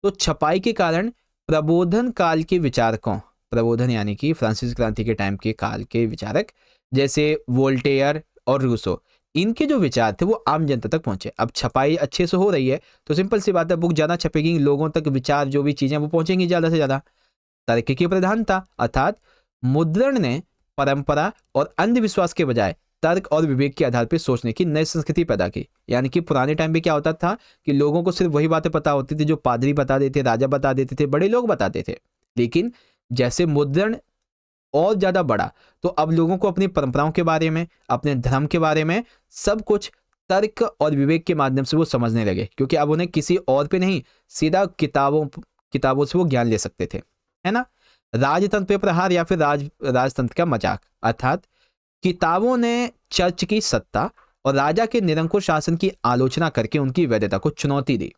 तो छपाई के कारण प्रबोधन काल के विचारकों, प्रबोधन यानी कि फ्रांसीसी क्रांति के टाइम के काल के विचारक जैसे वोल्टेयर और रूसो, इनके जो विचार थे वो आम जनता तक पहुंचे। अब छपाई अच्छे से हो रही है तो सिंपल सी बात है, बुक ज़्यादा छपेगी, लोगों तक विचार जो भी चीज़ें वो पहुंचेंगी ज़्यादा से ज़्यादा। तर्क की प्रधानता, अर्थात मुद्रण ने परंपरा और अंधविश्वास के बजाय तर्क और विवेक के आधार पर सोचने की नई संस्कृति पैदा की। यानी कि पुराने टाइम पे क्या होता था कि लोगों को सिर्फ वही बातें पता होती थी जो पादरी बता देते, राजा बता देते थे, बड़े लोग बताते थे। लेकिन जैसे मुद्रण और ज्यादा बढ़ा, तो अब लोगों को अपनी परंपराओं के बारे में, अपने धर्म के बारे में सब कुछ तर्क और विवेक के माध्यम से वो समझने लगे, क्योंकि अब उन्हें किसी और पे नहीं, सीधा किताबों से वो ज्ञान ले सकते थे, है ना। राजतंत्र पे प्रहार या फिर राजतंत्र का मजाक, अर्थात किताबों ने चर्च की सत्ता और राजा के निरंकुश शासन की आलोचना करके उनकी वैधता को चुनौती दी।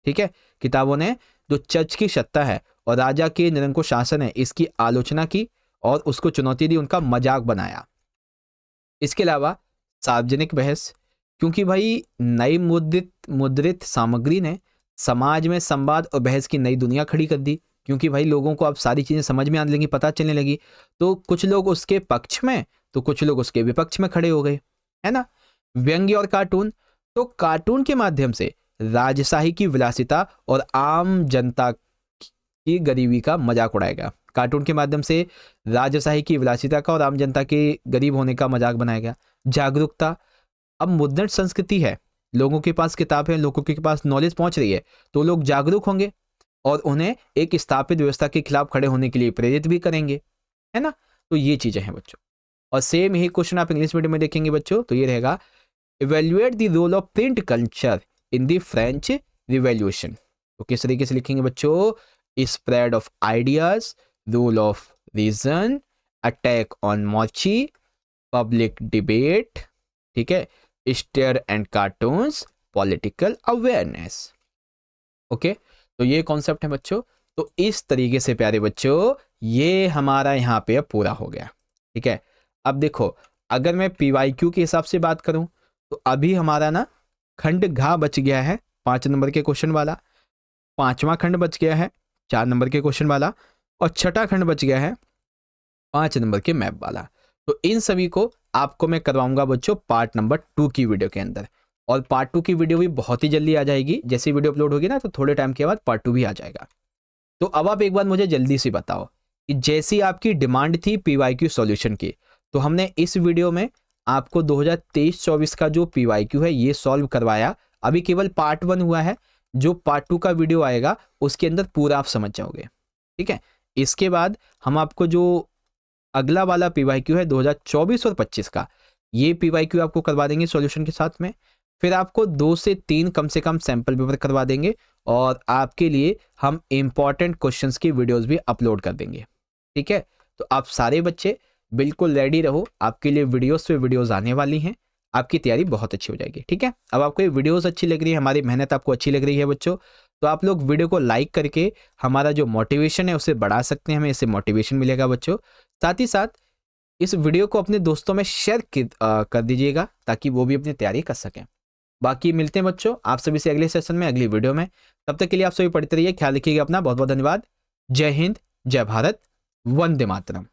ठीक है, किताबों ने जो चर्च की सत्ता है और राजा के निरंकुश शासन है, इसकी आलोचना की और उसको चुनौती दी, उनका मजाक बनाया। इसके अलावा सार्वजनिक बहस, क्योंकि भाई नई मुद्रित सामग्री ने समाज में संवाद और बहस की नई दुनिया खड़ी कर दी, क्योंकि भाई लोगों को अब सारी चीजें समझ में आने लगी, पता चलने लगी, तो कुछ लोग उसके पक्ष में तो कुछ लोग उसके विपक्ष में खड़े हो गए, है ना। व्यंग्य और कार्टून, तो कार्टून के माध्यम से राजशाही की विलासिता और आम जनता की गरीबी का मजाक उड़ाया गया। कार्टून के माध्यम से राजशाही की विलासिता का और आम जनता के गरीब होने का मजाक बनाया गया। जागरूकता, अब मुद्रण संस्कृति है, लोगों के पास किताब है, लोगों के पास नॉलेज पहुंच रही है, तो लोग जागरूक होंगे और उन्हें एक स्थापित व्यवस्था के खिलाफ खड़े होने के लिए प्रेरित भी करेंगे, है ना। तो ये चीजें हैं बच्चों। और सेम यही क्वेश्चन आप इंग्लिश मीडियम में देखेंगे बच्चों, तो ये रहेगा evaluate the role of print culture in the French revolution. तो किस तरीके से लिखेंगे बच्चों, spread of ideas, role of reason, attack on मॉर्ची, पब्लिक डिबेट, ठीक है, satire and cartoons, political awareness. Okay, तो ये कॉन्सेप्ट है बच्चों। तो इस तरीके से प्यारे बच्चों ये हमारा यहाँ पे अब पूरा हो गया, ठीक है। अब देखो, अगर मैं PYQ के हिसाब से बात करूं तो अभी हमारा ना खंड घा बच गया है 5 नंबर के क्वेश्चन वाला, 5वां खंड बच गया है 4 नंबर के क्वेश्चन वाला, और 6ठा खंड बच गया है 5 नंबर के मैप वाला। तो इन सभी को आपको मैं करवाऊंगा बच्चों पार्ट नंबर 2 की वीडियो के अंदर, और पार्ट 2 की वीडियो भी बहुत ही जल्दी आ जाएगी। जैसे वीडियो अपलोड होगी ना तो थोड़े टाइम के बाद पार्ट 2 भी आ जाएगा। तो अब आप एक बार मुझे जल्दी से बताओ कि जैसी आपकी डिमांड थी PYQ सॉल्यूशन की, तो हमने इस वीडियो में आपको 2023-24 का जो PYQ है ये सॉल्व करवाया। अभी केवल पार्ट 1 हुआ है, जो पार्ट 2 का वीडियो आएगा उसके अंदर पूरा आप समझ जाओगे, ठीक है। इसके बाद हम आपको जो अगला वाला PYQ है 2024 और 25 का, ये PYQ आपको करवा देंगे सॉल्यूशन के साथ में। फिर आपको 2 से 3 कम से कम सैंपल पेपर करवा देंगे, और आपके लिए हम इंपॉर्टेंट क्वेश्चंस की वीडियोस भी अपलोड कर देंगे, ठीक है। तो आप सारे बच्चे बिल्कुल रेडी रहो, आपके लिए वीडियोस पे वीडियोस आने वाली हैं, आपकी तैयारी बहुत अच्छी हो जाएगी, ठीक है। अब आपको ये वीडियोस अच्छी लग रही है, हमारी मेहनत आपको अच्छी लग रही है बच्चों, तो आप लोग वीडियो को लाइक करके हमारा जो मोटिवेशन है उसे बढ़ा सकते हैं, हमें इससे मोटिवेशन मिलेगा बच्चों। साथ ही साथ इस वीडियो को अपने दोस्तों में शेयर कर दीजिएगा ताकि वो भी अपनी तैयारी कर सकें। बाकी मिलते हैं बच्चों आप सभी से अगले सेशन में, अगली वीडियो में। तब तक के लिए आप सभी पढ़ते रहिए, ख्याल रखिएगा अपना। बहुत बहुत धन्यवाद। जय हिंद, जय भारत, वंदे मातरम।